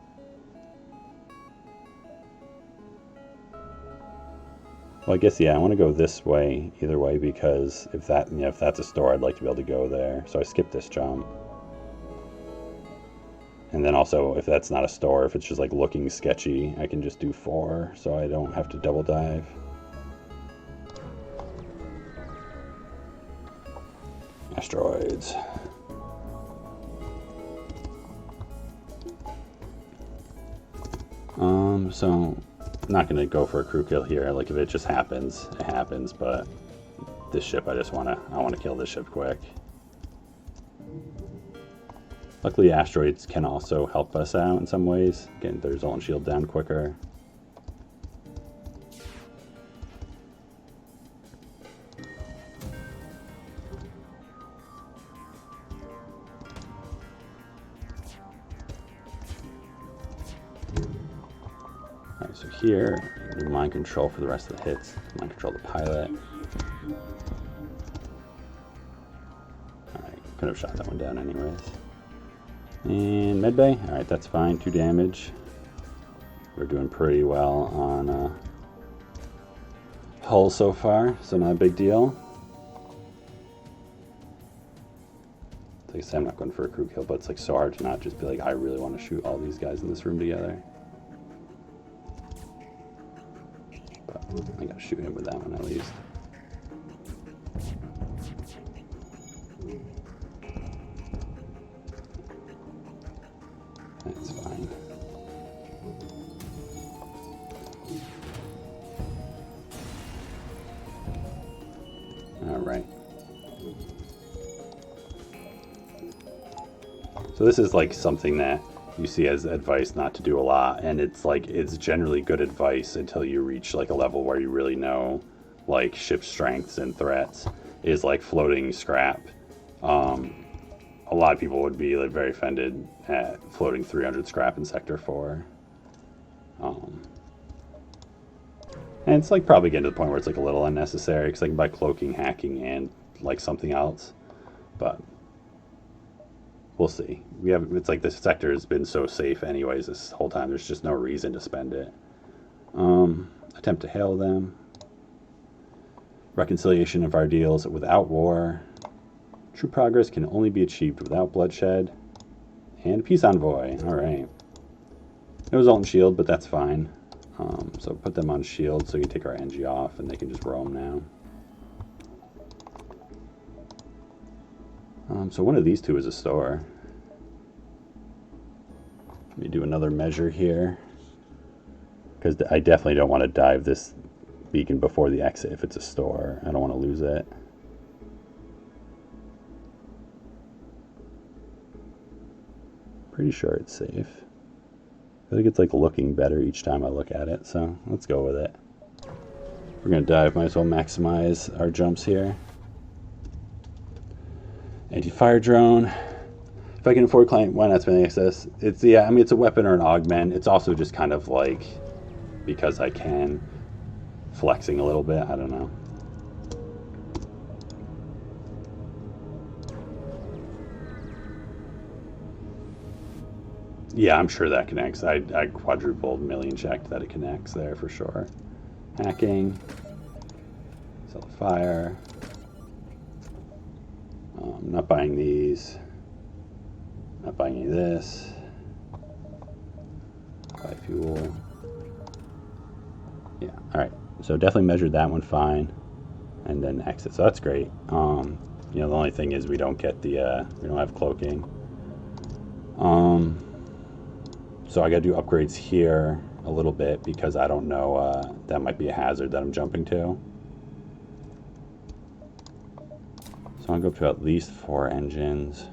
Well, I guess, yeah, I want to go this way either way, because if that, you know, if that's a store, I'd like to be able to go there. So I skip this jump. And then also, if that's not a store, if it's just like looking sketchy, I can just do 4, so I don't have to double dive. Asteroids. So I'm not gonna go for a crew kill here. Like, if it just happens, it happens. But this ship, I wanna kill this ship quick. Luckily, asteroids can also help us out in some ways, getting their Zolan shield down quicker. Alright, so here, do mind control for the rest of the hits. Mind control the pilot. Alright, could have shot that one down anyways. And medbay, alright, that's fine, 2 damage. We're doing pretty well on hull so far, so not a big deal. Like I said, I'm not going for a crew kill, but it's like so hard to not just be like, I really want to shoot all these guys in this room together. But I gotta shoot him with that one at least. That's fine. All right. So this is like something that you see as advice not to do a lot, and it's like, it's generally good advice until you reach like a level where you really know like ship strengths and threats, is like floating scrap. A lot of people would be like very offended at floating 300 scrap in Sector 4. And it's like probably getting to the point where it's like a little unnecessary, because I can buy cloaking, hacking, and like something else. But we'll see. It's like this sector has been so safe anyways this whole time. There's just no reason to spend it. Attempt to hail them. Reconciliation of our deals without war. True progress can only be achieved without bloodshed. And peace envoy. All right. No Zolan shield, but that's fine. So put them on shield so we can take our NG off and they can just roam now. So one of these two is a store. Let me do another measure here, because I definitely don't want to dive this beacon before the exit if it's a store. I don't want to lose it. Pretty sure it's safe. I feel like it's like looking better each time I look at it, so let's go with it. We're gonna dive, might as well maximize our jumps here. Anti-fire drone. If I can afford client, why not spend access? It's, yeah, I mean, it's a weapon or an augment. It's also just kind of like, because I can, flexing a little bit, I don't know. Yeah, I'm sure that connects. I quadrupled million checked that it connects there for sure. Hacking. Sell fire. Not buying these. Not buying any of this. Buy fuel. Yeah, alright. So definitely measured that one fine. And then exit. So that's great. You know, the only thing is we don't get the, we don't have cloaking. So I gotta do upgrades here a little bit, because I don't know, that might be a hazard that I'm jumping to. So I'll go up to at least 4 engines.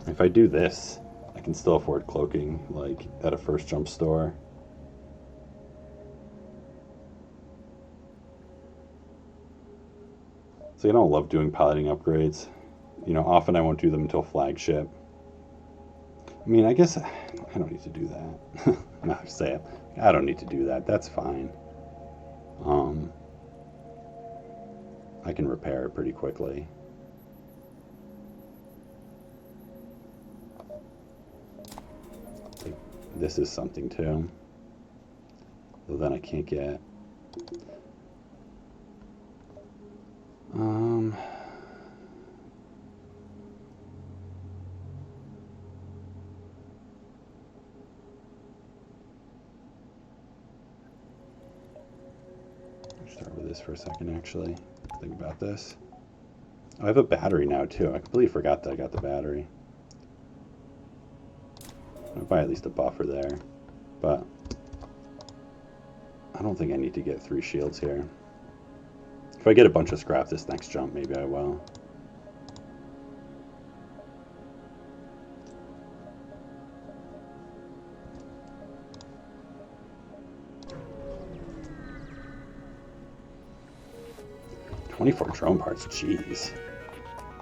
If I do this, I can still afford cloaking, like at a first jump store. So I don't love doing piloting upgrades. You know, often I won't do them until flagship. I mean, I guess I don't need to do that. No, say it. I don't need to do that. That's fine. I can repair it pretty quickly. This is something too. Though then I can't get... Start with this for a second, actually. Think about this. Oh, I have a battery now, too. I completely forgot that I got the battery. I'll buy at least a buffer there. But I don't think I need to get 3 shields here. If I get a bunch of scrap this next jump, maybe I will. $24 drone parts, jeez.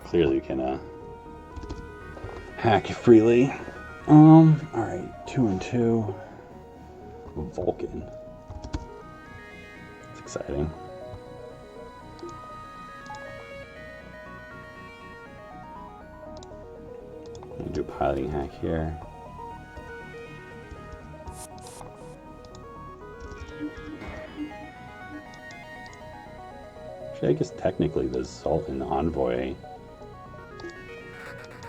Clearly you can hack freely. Alright, 2 and 2. Vulcan. That's exciting. I'm gonna do a piloting hack here. Actually, I guess technically the Sultan Envoy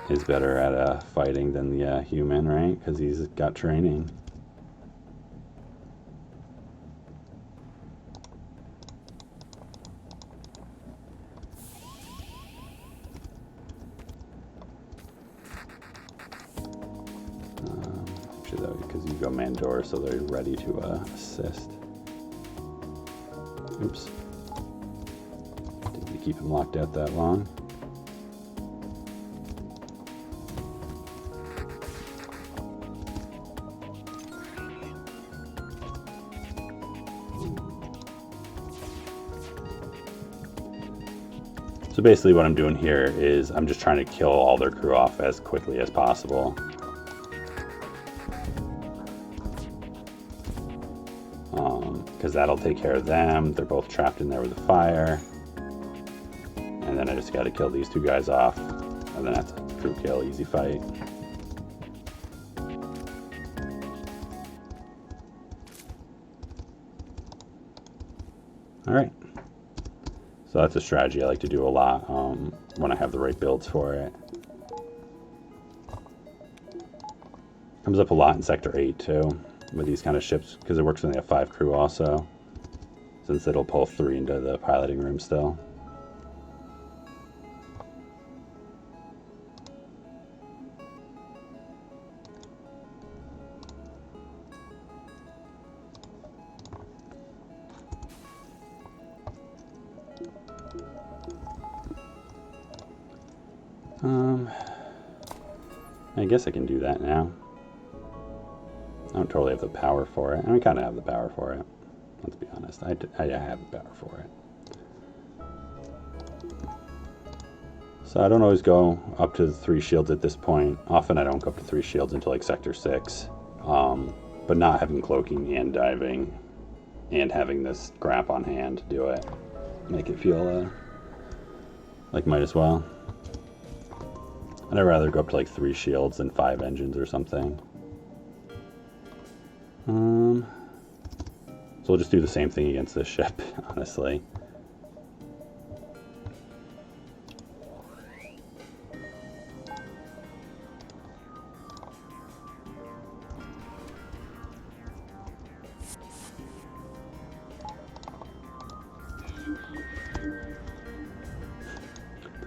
is better at fighting than the human, right? Because he's got training. Actually, though, because you go Mandor, so they're ready to assist. Oops. Didn't keep him locked out that long. So basically what I'm doing here is I'm just trying to kill all their crew off as quickly as possible. Because that'll take care of them. They're both trapped in there with the fire. And then I just got to kill these 2 guys off. And then that's a crew kill, easy fight. Alright. So that's a strategy I like to do a lot when I have the right builds for it. Comes up a lot in Sector 8 too, with these kind of ships, because it works when they have 5 crew also, since it'll pull 3 into the piloting room still. I guess I can do that now. I don't totally have the power for it. I mean, kind of have the power for it. Let's be honest. I have the power for it. So I don't always go up to the 3 shields at this point. Often I don't go up to 3 shields until like Sector 6. But not having cloaking and diving and having this scrap on hand to do it, make it feel like might as well. I'd rather go up to like 3 shields than 5 engines or something. So we'll just do the same thing against this ship, honestly.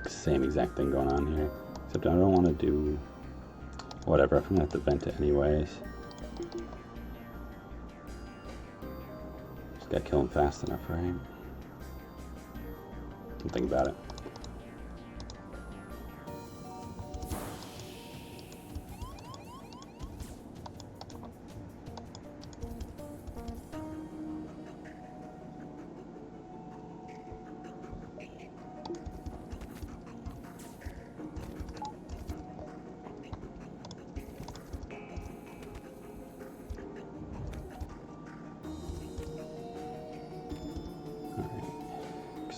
Same exact thing going on here. Except I don't want to do whatever. I'm going to have to vent it anyways. Just got to kill him fast enough, right? Don't think about it.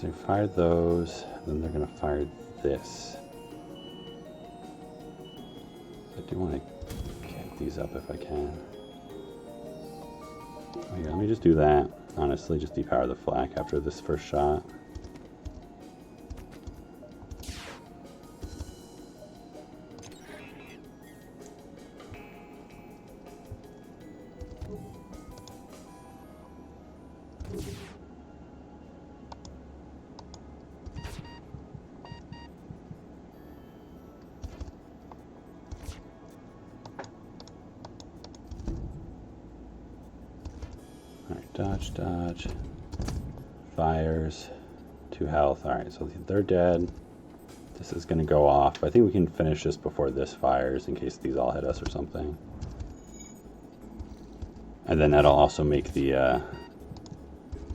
They fired those, then they're going to fire this. I do want to get these up if I can. Yeah, let me just do that. Honestly, just depower the flak after this first shot. Alright, dodge, dodge. Fires. 2 health. Alright, so they're dead. This is going to go off. I think we can finish this before this fires in case these all hit us or something. And then that'll also make the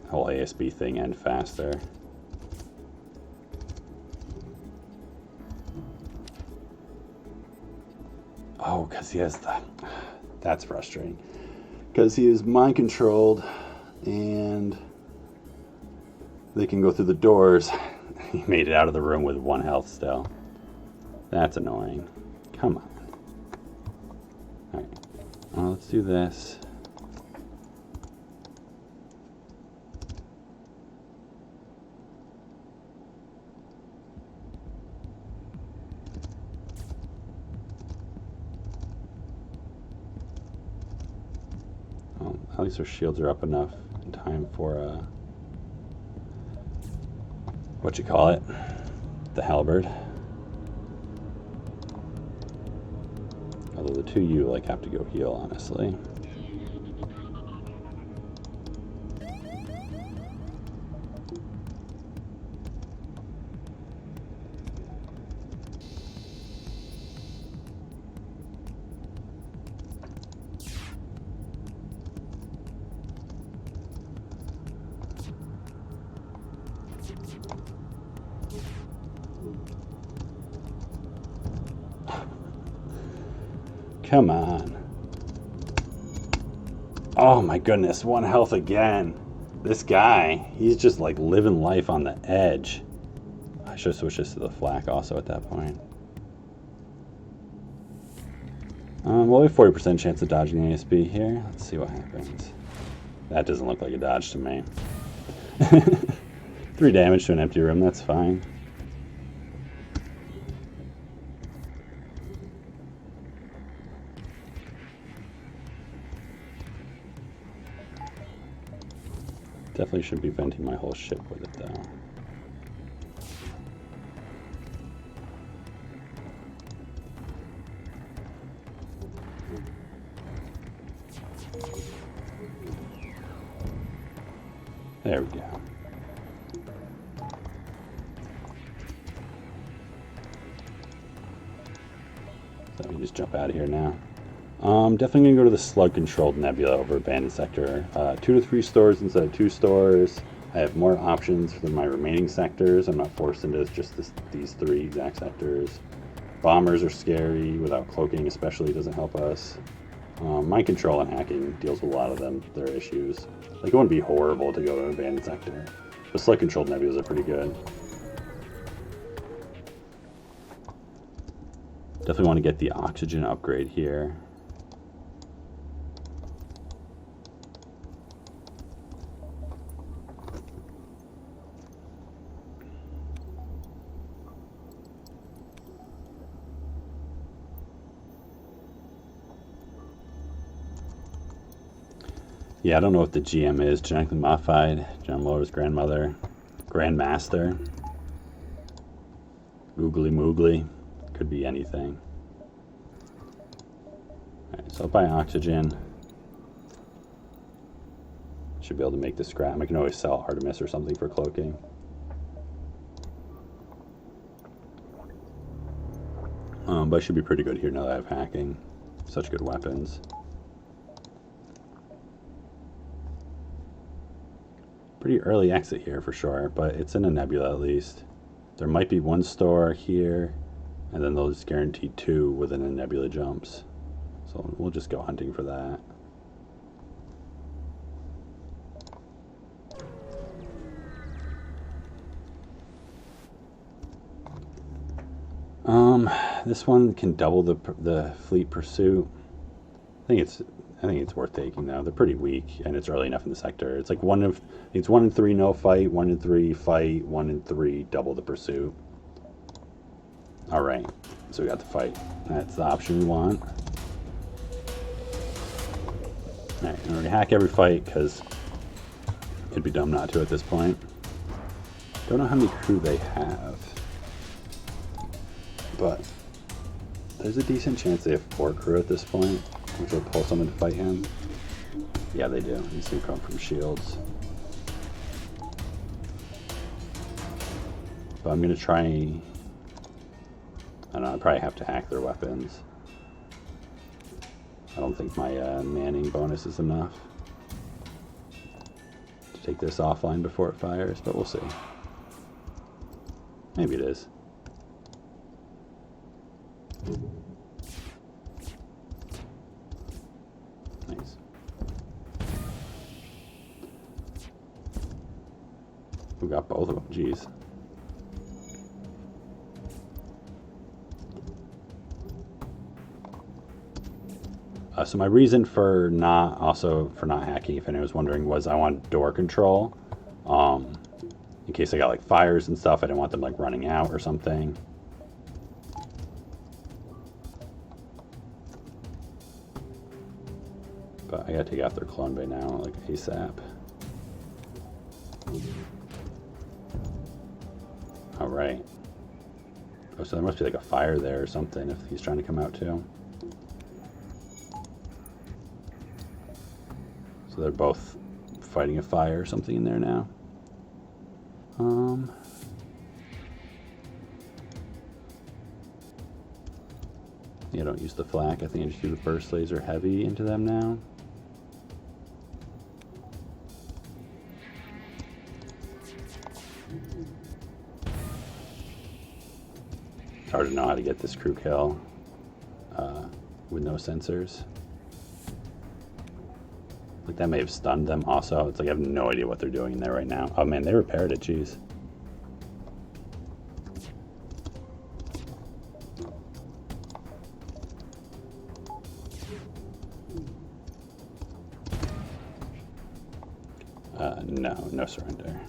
whole ASB thing end faster. Oh, because he has the... That's frustrating. Because he is mind controlled and they can go through the doors. He made it out of the room with 1 health still. That's annoying. Come on. Alright. Well, let's do this. Well, at least our shields are up enough in time for what you call it, the halberd. Although the 2 you like have to go heal, honestly. Come on. Oh my goodness, 1 health again. This guy, he's just like living life on the edge. I should switch this to the flak also at that point. Well, we have 40% chance of dodging the ASB here. Let's see what happens. That doesn't look like a dodge to me. 3 damage to an empty room, that's fine. Definitely should be venting my whole ship with it though. There we go. So let me just jump out of here now. Definitely going to go to the slug-controlled nebula over abandoned sector. 2 to 3 stores instead of 2 stores. I have more options for my remaining sectors. I'm not forced into just these 3 exact sectors. Bombers are scary. Without cloaking especially doesn't help us. Mind control and hacking deals with a lot of their issues. Like, it wouldn't be horrible to go to an abandoned sector. But slug-controlled nebulas are pretty good. Definitely want to get the oxygen upgrade here. Yeah, I don't know what the GM is. Genetically modified. John Lower's grandmother. Grandmaster. Googly moogly. Could be anything. Alright, so I'll buy oxygen. Should be able to make the scrap. I can always sell Artemis or something for cloaking. But I should be pretty good here now that I have hacking. Such good weapons. Pretty early exit here for sure, but it's in a nebula at least. There might be 1 store here, and then those guaranteed 2 within the nebula jumps. So we'll just go hunting for that. This one can double the fleet pursuit. I think I think it's worth taking though. They're pretty weak, and it's early enough in the sector. It's like it's 1 in 3 no fight, 1 in 3 fight, 1 in 3 double the pursuit. All right, so we got the fight. That's the option we want. All right, and we're gonna hack every fight because it'd be dumb not to at this point. Don't know how many crew they have, but there's a decent chance they have 4 crew at this point, which will pull someone to fight him. Yeah, they do. He's gonna come from shields. But I'm gonna try. I don't know. I probably have to hack their weapons. I don't think my manning bonus is enough to take this offline before it fires, but we'll see. Maybe it is. Nice. We got both of them. Jeez. So my reason for not hacking, if anyone was wondering, was I wanted door control. In case I got like fires and stuff, I didn't want them like running out or something. But I gotta take out their clone bay now, like ASAP. All right. Oh, so there must be like a fire there or something if he's trying to come out too. So they're both fighting a fire or something in there now. Yeah, don't use the flak. I think I just do the burst laser heavy into them now. It's hard to know how to get this crew kill with no sensors. Like that may have stunned them also. It's like I have no idea what they're doing in there right now. Oh man, they repaired it, jeez. No surrender.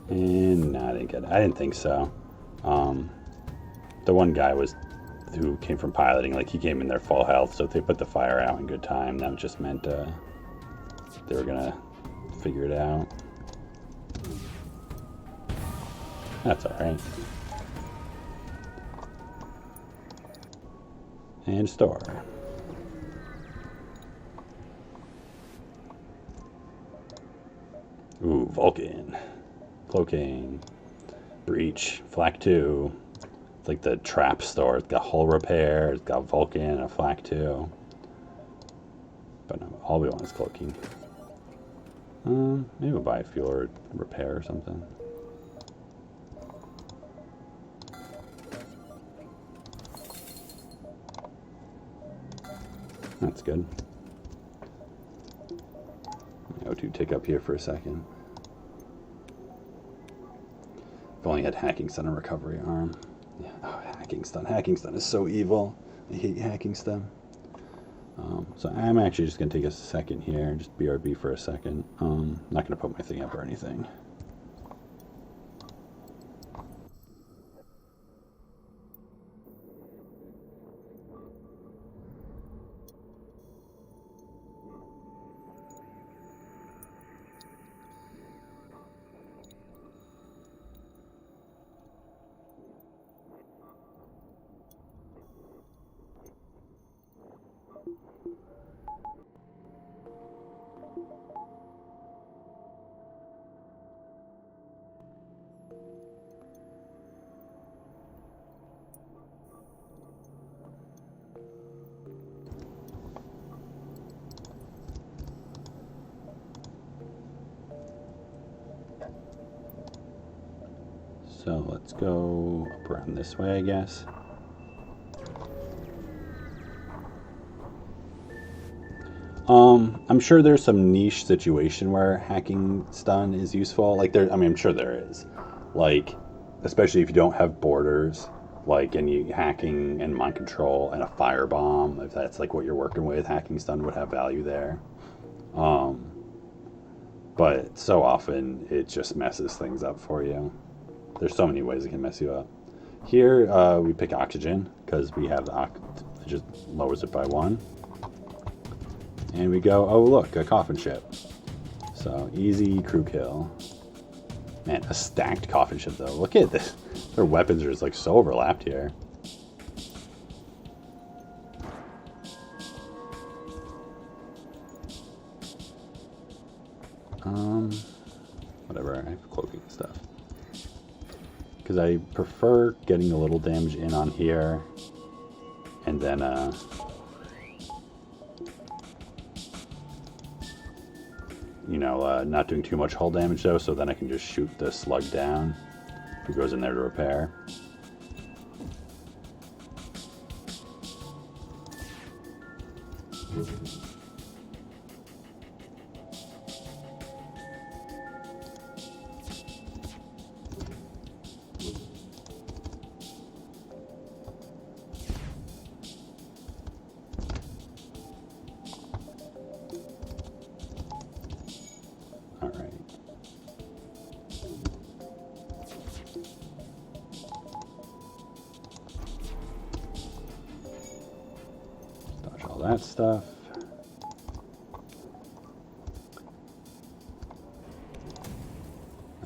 And no, I didn't get it. I didn't think so. The one guy who came from piloting, like he came in there full health, so if they put the fire out in good time, that just meant they were gonna figure it out. That's all right. And store. Ooh, Vulcan. Cloaking. Breach. Flak 2. It's like the trap store. It's got hull repair. It's got Vulcan and a Flak 2. But no, all we want is cloaking. Maybe we'll buy a fuel or repair or something. That's good. O2 tick up here for a second. If only had hacking stun and recovery arm. Yeah, oh, hacking stun. Hacking stun is so evil. I hate hacking stun. So I'm actually just going to take a second here, just BRB for a second. Not going to put my thing up or anything. So let's go up around this way, I guess. I'm sure there's some niche situation where hacking stun is useful. Like I mean, I'm sure there is. Like, especially if you don't have borders, like any hacking and mind control and a firebomb, if that's like what you're working with, hacking stun would have value there. But so often it just messes things up for you. There's so many ways it can mess you up. Here we pick oxygen because we have it just lowers it by 1. And we go, oh look, a coffin ship. So easy crew kill. Man, a stacked coffin ship though. Look at this. Their weapons are just like so overlapped here. Whatever, I have cloaking stuff. Because I prefer getting a little damage in on here. And then, you know, not doing too much hull damage though, so then I can just shoot the slug down if it goes in there to repair. That stuff.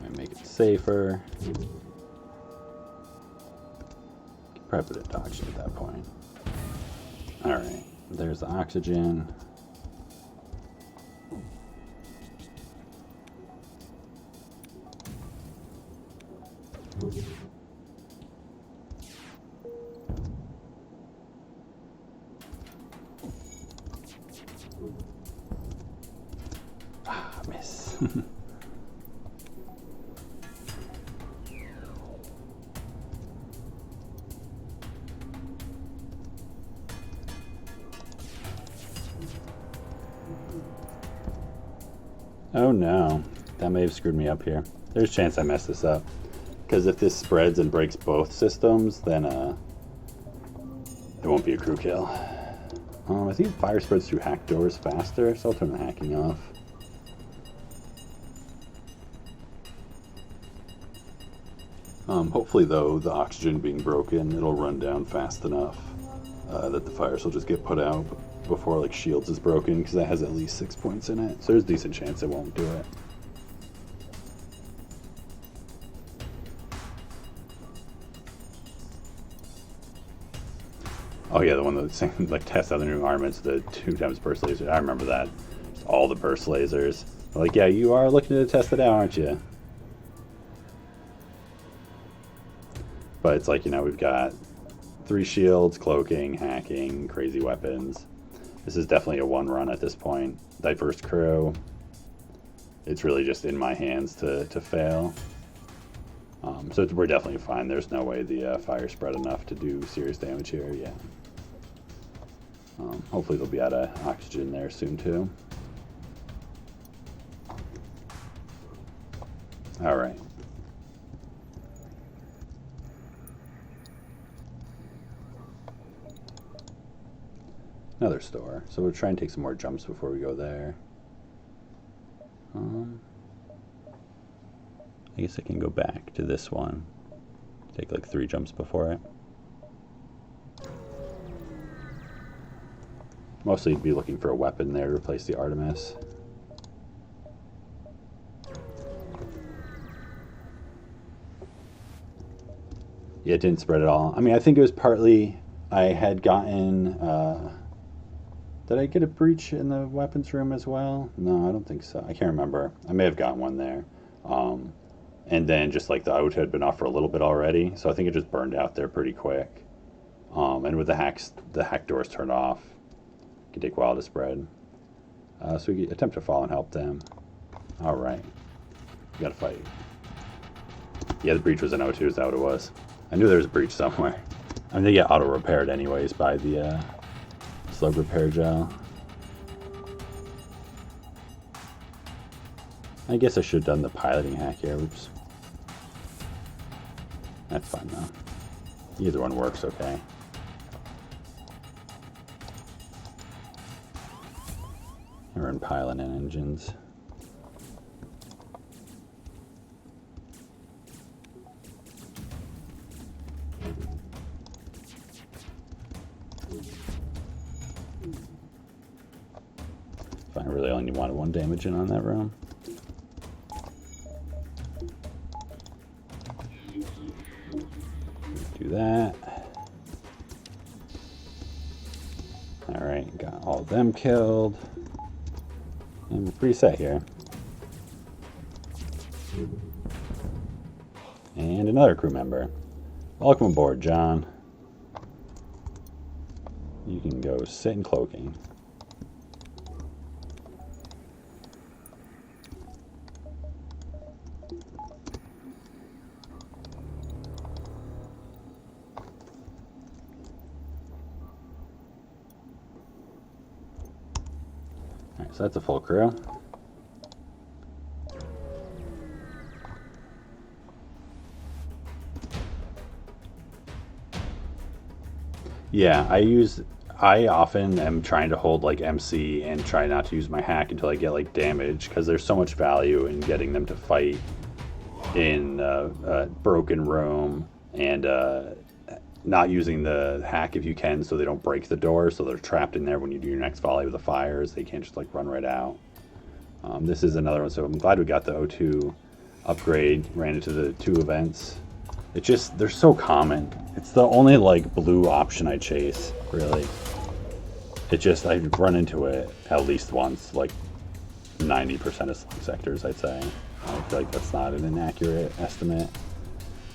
Let me make it safer. Probably put a dog shit at that point. Alright, there's the oxygen. Miss. Oh no, that may have screwed me up here. There's a chance I messed this up. Because if this spreads and breaks both systems, then it won't be a crew kill. I think fire spreads through hack doors faster, so I'll turn the hacking off. Hopefully though, the oxygen being broken, it'll run down fast enough that the fires will just get put out before like shields is broken, because that has at least 6 points in it, so there's a decent chance it won't do it. Oh yeah, the one that's saying like test out the new armaments, the 2 times burst laser. I remember that. Just all the burst lasers. Like, yeah, you are looking to test it out, aren't you? But it's like, you know, we've got 3 shields, cloaking, hacking, crazy weapons. This is definitely a 1 run at this point. Diverse crew. It's really just in my hands to fail. So we're definitely fine. There's no way the fire spread enough to do serious damage here. Yeah. Hopefully they'll be out of oxygen there soon too. All right. Another store. So we'll try and take some more jumps before we go there. I guess I can go back to this one. Take like 3 jumps before it. Mostly be looking for a weapon there to replace the Artemis. Yeah, it didn't spread at all. I mean, I think it was partly I had gotten... did I get a breach in the weapons room as well? No, I don't think so. I can't remember. I may have gotten one there. And then just like the out had been off for a little bit already, so I think it just burned out there pretty quick. And with the hack doors turned off, it can take a while to spread. So we attempt to fall and help them. All right, we gotta fight. Yeah, the breach was an O2, is that what it was? I knew there was a breach somewhere. I mean, they get auto repaired anyways by the slug repair gel. I guess I should have done the piloting hack here. Oops. That's fine though. Either one works okay. We're in pilot and engines. I really only wanted 1 damage in on that room. Do that. Alright, got all of them killed. And we're pretty set here. And another crew member. Welcome aboard, John. You can go sit in cloaking. Alright, so that's a full crew. Yeah, I often am trying to hold like MC and try not to use my hack until I get like damage, because there's so much value in getting them to fight in a broken room, and not using the hack if you can so they don't break the door, so they're trapped in there when you do your next volley with the fires. They can't just like run right out. This is another one, so I'm glad we got the O2 upgrade, ran into the 2 events. It just, they're so common. It's the only like blue option I chase, really. It just, I run into it at least once, like 90% of slug sectors, I'd say. I feel like that's not an inaccurate estimate.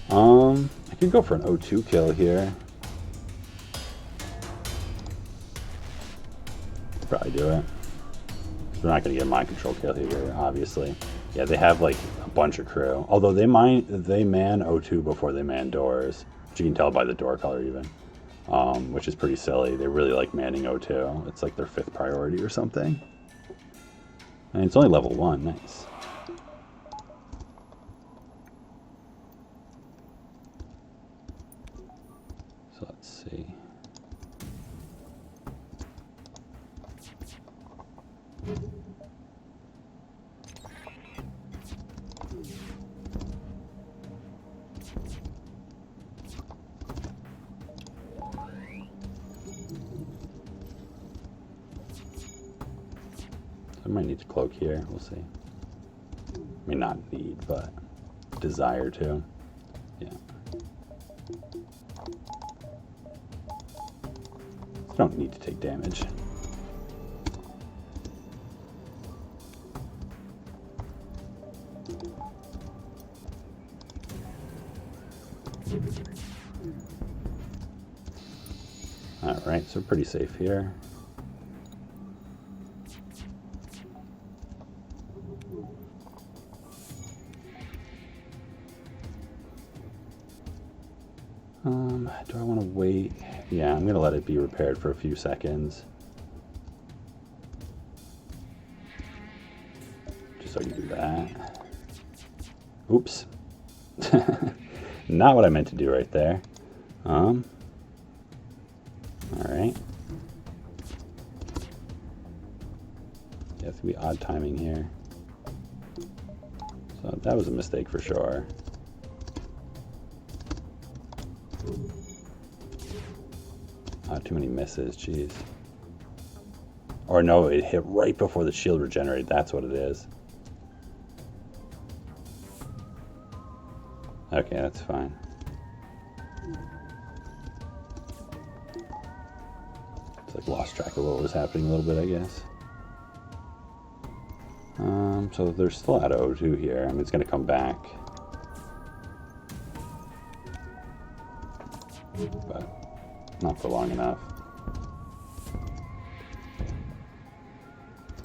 I could go for an O2 kill here. Probably do it. We're not going to get a mind control kill here, obviously. Yeah, they have like a bunch of crew. Although they man O2 before they man doors, which you can tell by the door color even, which is pretty silly. They really like manning O2. It's like their 5th priority or something. And it's only level 1. Nice. So let's see. I might need to cloak here, we'll see. I mean, not need, but desire to. Yeah. Don't need to take damage. Alright, so pretty safe here. Do I want to wait? Yeah, I'm going to let it be repaired for a few seconds. Just so I can do that. Oops. Not what I meant to do right there. Alright. Yeah, it's going to be odd timing here. So that was a mistake for sure. Too many misses, jeez. Or no, it hit right before the shield regenerated. That's what it is. Okay, that's fine. It's like lost track of what was happening a little bit, I guess. So they're still at O2 here. I mean, it's going to come back. But not for long enough.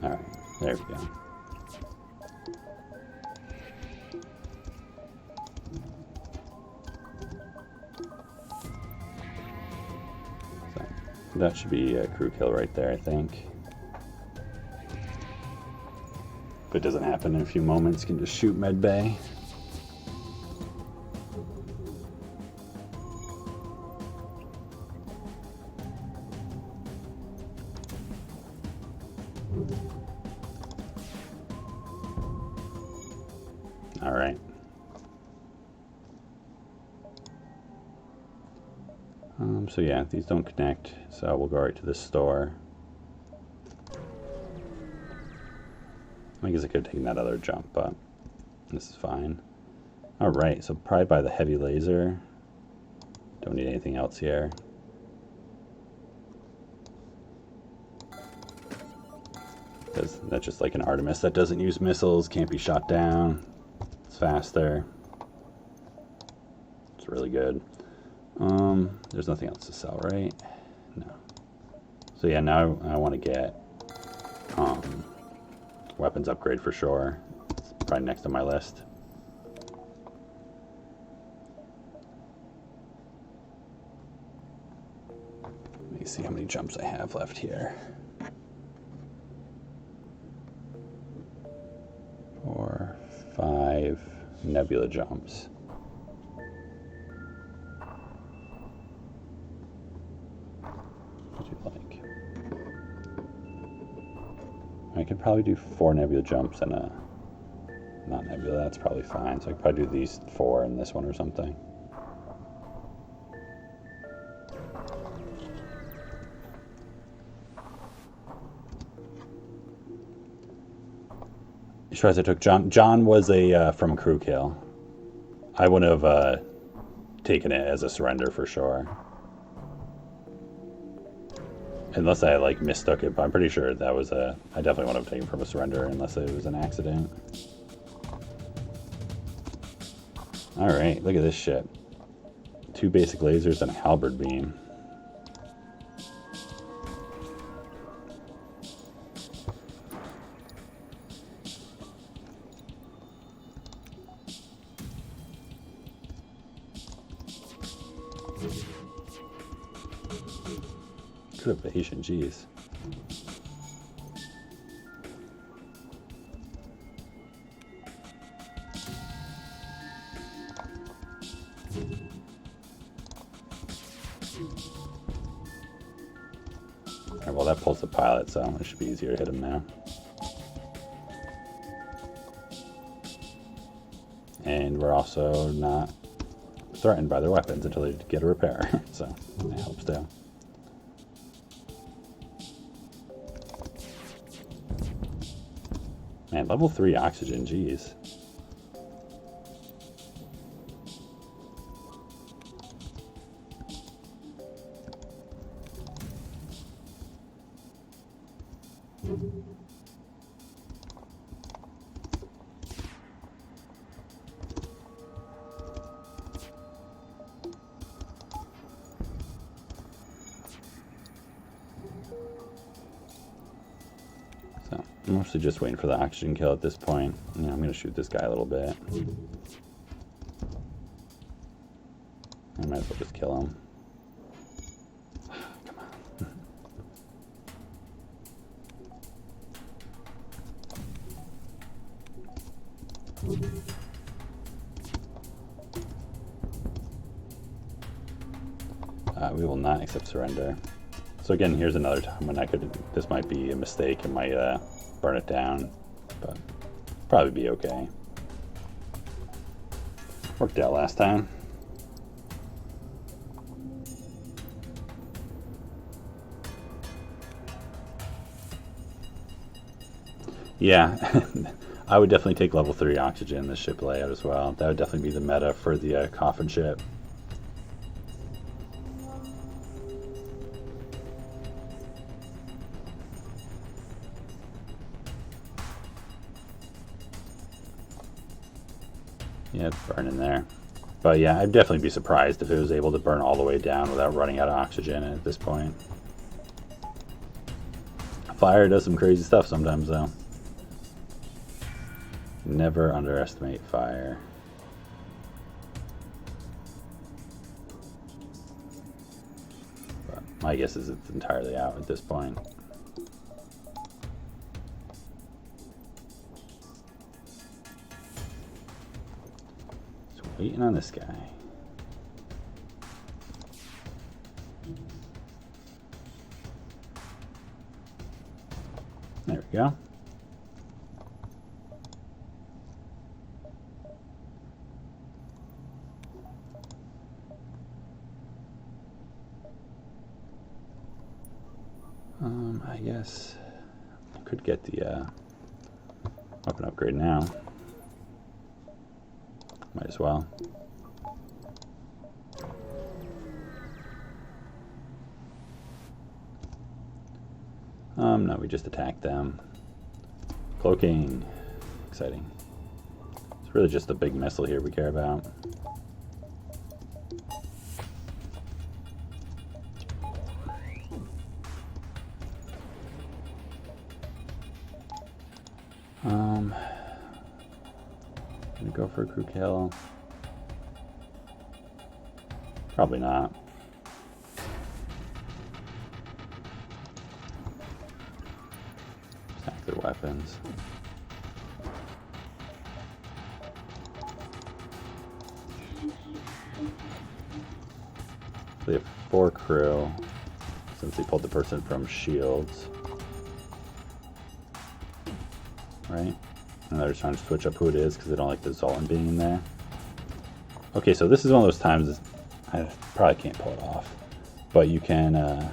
Alright, there we go. So that should be a crew kill right there, I think. If it doesn't happen in a few moments, you can just shoot med bay. All right. So yeah, these don't connect, so we'll go right to the store. I guess I could have taken that other jump, but this is fine. All right, so probably buy the heavy laser. Don't need anything else here. Because that's just like an Artemis that doesn't use missiles, can't be shot down. It's faster. It's really good. There's nothing else to sell, right? No. So yeah, now I want to get weapons upgrade for sure. It's probably next on my list. Let me see how many jumps I have left here. 4, 5 nebula jumps. What do you like? I could probably do 4 nebula jumps and a not nebula. That's probably fine. So I could probably do these 4 and this one or something. You sure as I took John? John was a from a crew kill. I wouldn't have taken it as a surrender for sure. Unless I like mistook it, but I'm pretty sure that was a... I definitely wouldn't have taken from a surrender unless it was an accident. Alright, look at this shit. 2 basic lasers and a halberd beam. Good evasion, jeez. Alright, well that pulls the pilot, so it should be easier to hit him now. And we're also not threatened by their weapons until they get a repair, so that helps too. Man, level 3 oxygen, jeez. I'm mostly just waiting for the oxygen kill at this point. Yeah, I'm going to shoot this guy a little bit. I might as well just kill him. Come on. We will not accept surrender. So again, here's another time when I could... This might be a mistake. It might burn it down, but probably be okay. Worked out last time. Yeah, I would definitely take level 3 oxygen in this ship layout as well. That would definitely be the meta for the coffin ship. Yeah, it's burning there. But yeah, I'd definitely be surprised if it was able to burn all the way down without running out of oxygen at this point. Fire does some crazy stuff sometimes, though. Never underestimate fire. But my guess is it's entirely out at this point. Waiting on this guy. There we go. I guess I could get the weapon upgrade now. Might as well. No, we just attacked them. Cloaking. Exciting. It's really just the big missile here we care about. Gonna go for a crew kill. Probably not. Attack their weapons. They have 4 crew since they pulled the person from shields. Right? And they're trying to switch up who it is because they don't like the Zoltan being in there. Okay, so this is one of those times I probably can't pull it off. But you can...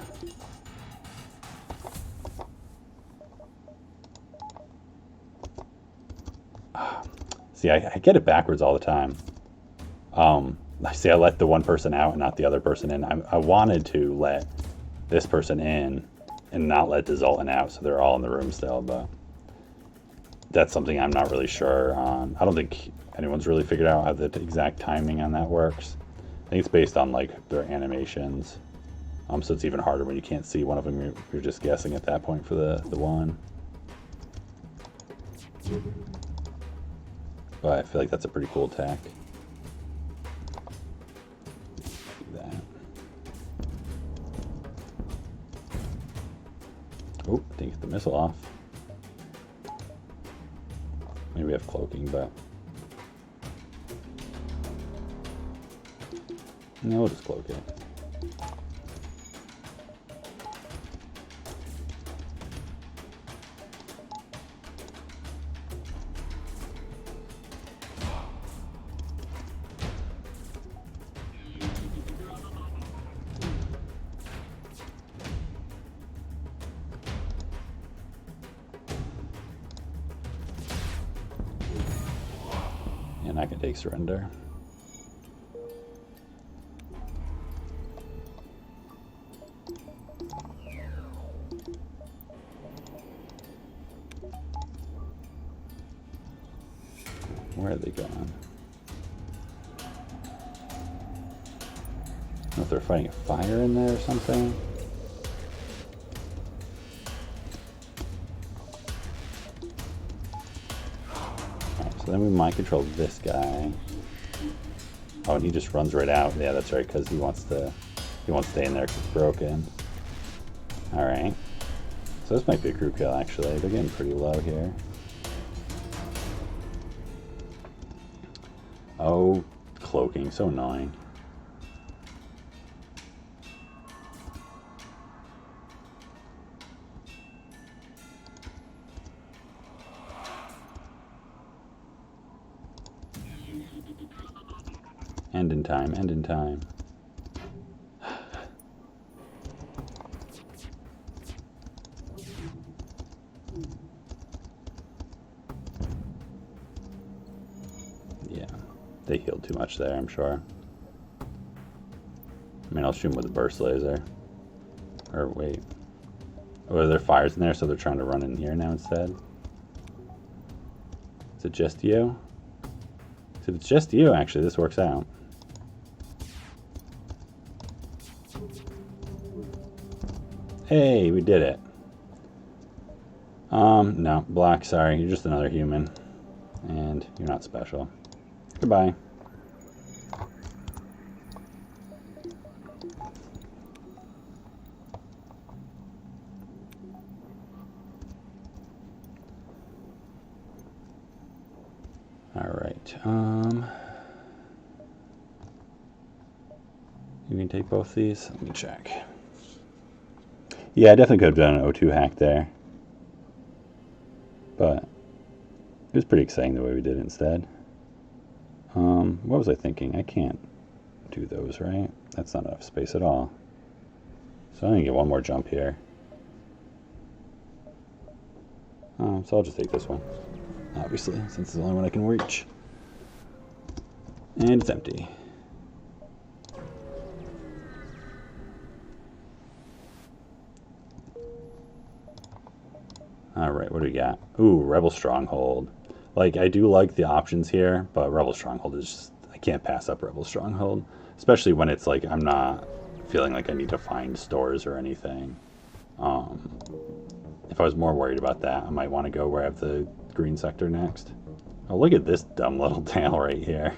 See, I get it backwards all the time. See, I let the one person out and not the other person in. I wanted to let this person in and not let the Zoltan out, so they're all in the room still, but that's something I'm not really sure on. I don't think anyone's really figured out how the exact timing on that works. I think it's based on like their animations. So it's even harder when you can't see one of them. You're just guessing at that point for the one. But I feel like that's a pretty cool attack. Do that. Oh, I didn't get the missile off. Maybe we have cloaking, but no, we'll just cloak it. And I can take surrender. Where are they going? I don't know if they're fighting a fire in there or something. So then we mind control this guy. Oh, and he just runs right out. Yeah, that's right, because he wants to stay in there because it's broken. Alright. So this might be a crew kill, actually. They're getting pretty low here. Oh, cloaking. So annoying. End in time, end in time. Yeah, they healed too much there, I'm sure. I mean, I'll shoot them with a burst laser. Or wait. Oh, there are fires in there, so they're trying to run in here now instead. Is it just you? If it's just you, actually, this works out. Hey, we did it. No, Black, sorry, you're just another human. And you're not special. Goodbye. Alright, you can take both these? Let me check. Yeah, I definitely could have done an O2 hack there. But it was pretty exciting the way we did it instead. What was I thinking? I can't do those, right? That's not enough space at all. So I'm going to get one more jump here. So I'll just take this one, obviously, since it's the only one I can reach. And it's empty. Alright, what do we got? Ooh, Rebel Stronghold. Like, I do like the options here, but Rebel Stronghold is just, I can't pass up Rebel Stronghold. Especially when it's like, I'm not feeling like I need to find stores or anything. If I was more worried about that, I might want to go where I have the green sector next. Oh, look at this dumb little tail right here.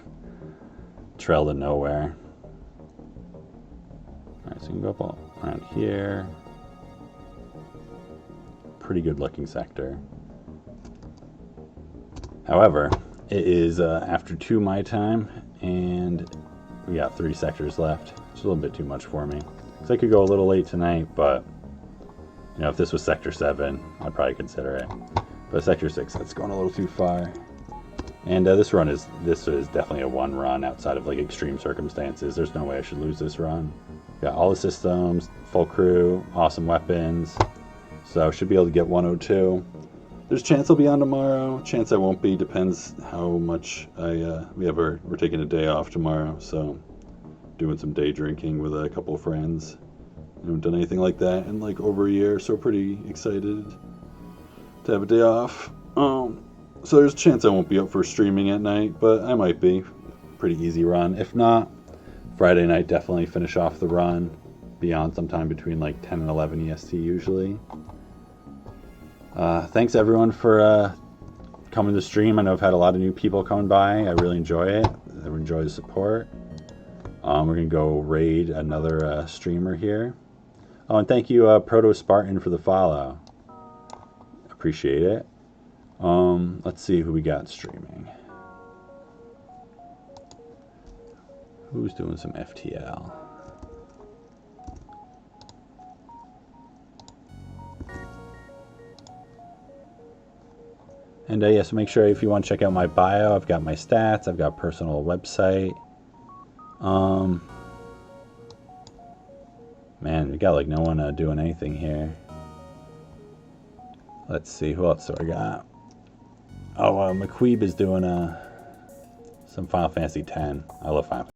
Trail to nowhere. Alright, so you can go up all around here. Pretty good looking sector. However, it is after 2 my time, and we got 3 sectors left. It's a little bit too much for me. Because I could go a little late tonight, but you know, if this was Sector 7, I'd probably consider it. But Sector 6, that's going a little too far. And this is definitely a 1 run outside of like extreme circumstances. There's no way I should lose this run. Got all the systems, full crew, awesome weapons. So should be able to get 102. There's a chance I'll be on tomorrow. Chance I won't be. Depends how much we're taking a day off tomorrow. So doing some day drinking with a couple of friends. I haven't done anything like that in like over a year, so pretty excited to have a day off. So there's a chance I won't be up for streaming at night, but I might be. Pretty easy run. If not, Friday night definitely finish off the run. Be on sometime between like 10 and 11 EST usually. Thanks everyone for coming to the stream. I know I've had a lot of new people coming by. I really enjoy it. I enjoy the support. We're going to go raid another streamer here. Oh, and thank you, Proto Spartan, for the follow. Appreciate it. Let's see who we got streaming. Who's doing some FTL? And yeah, so make sure if you want to check out my bio, I've got my stats, I've got a personal website. Man, we got like no one doing anything here. Let's see, who else do I got? Oh, McQueeb is doing some Final Fantasy X. I love Final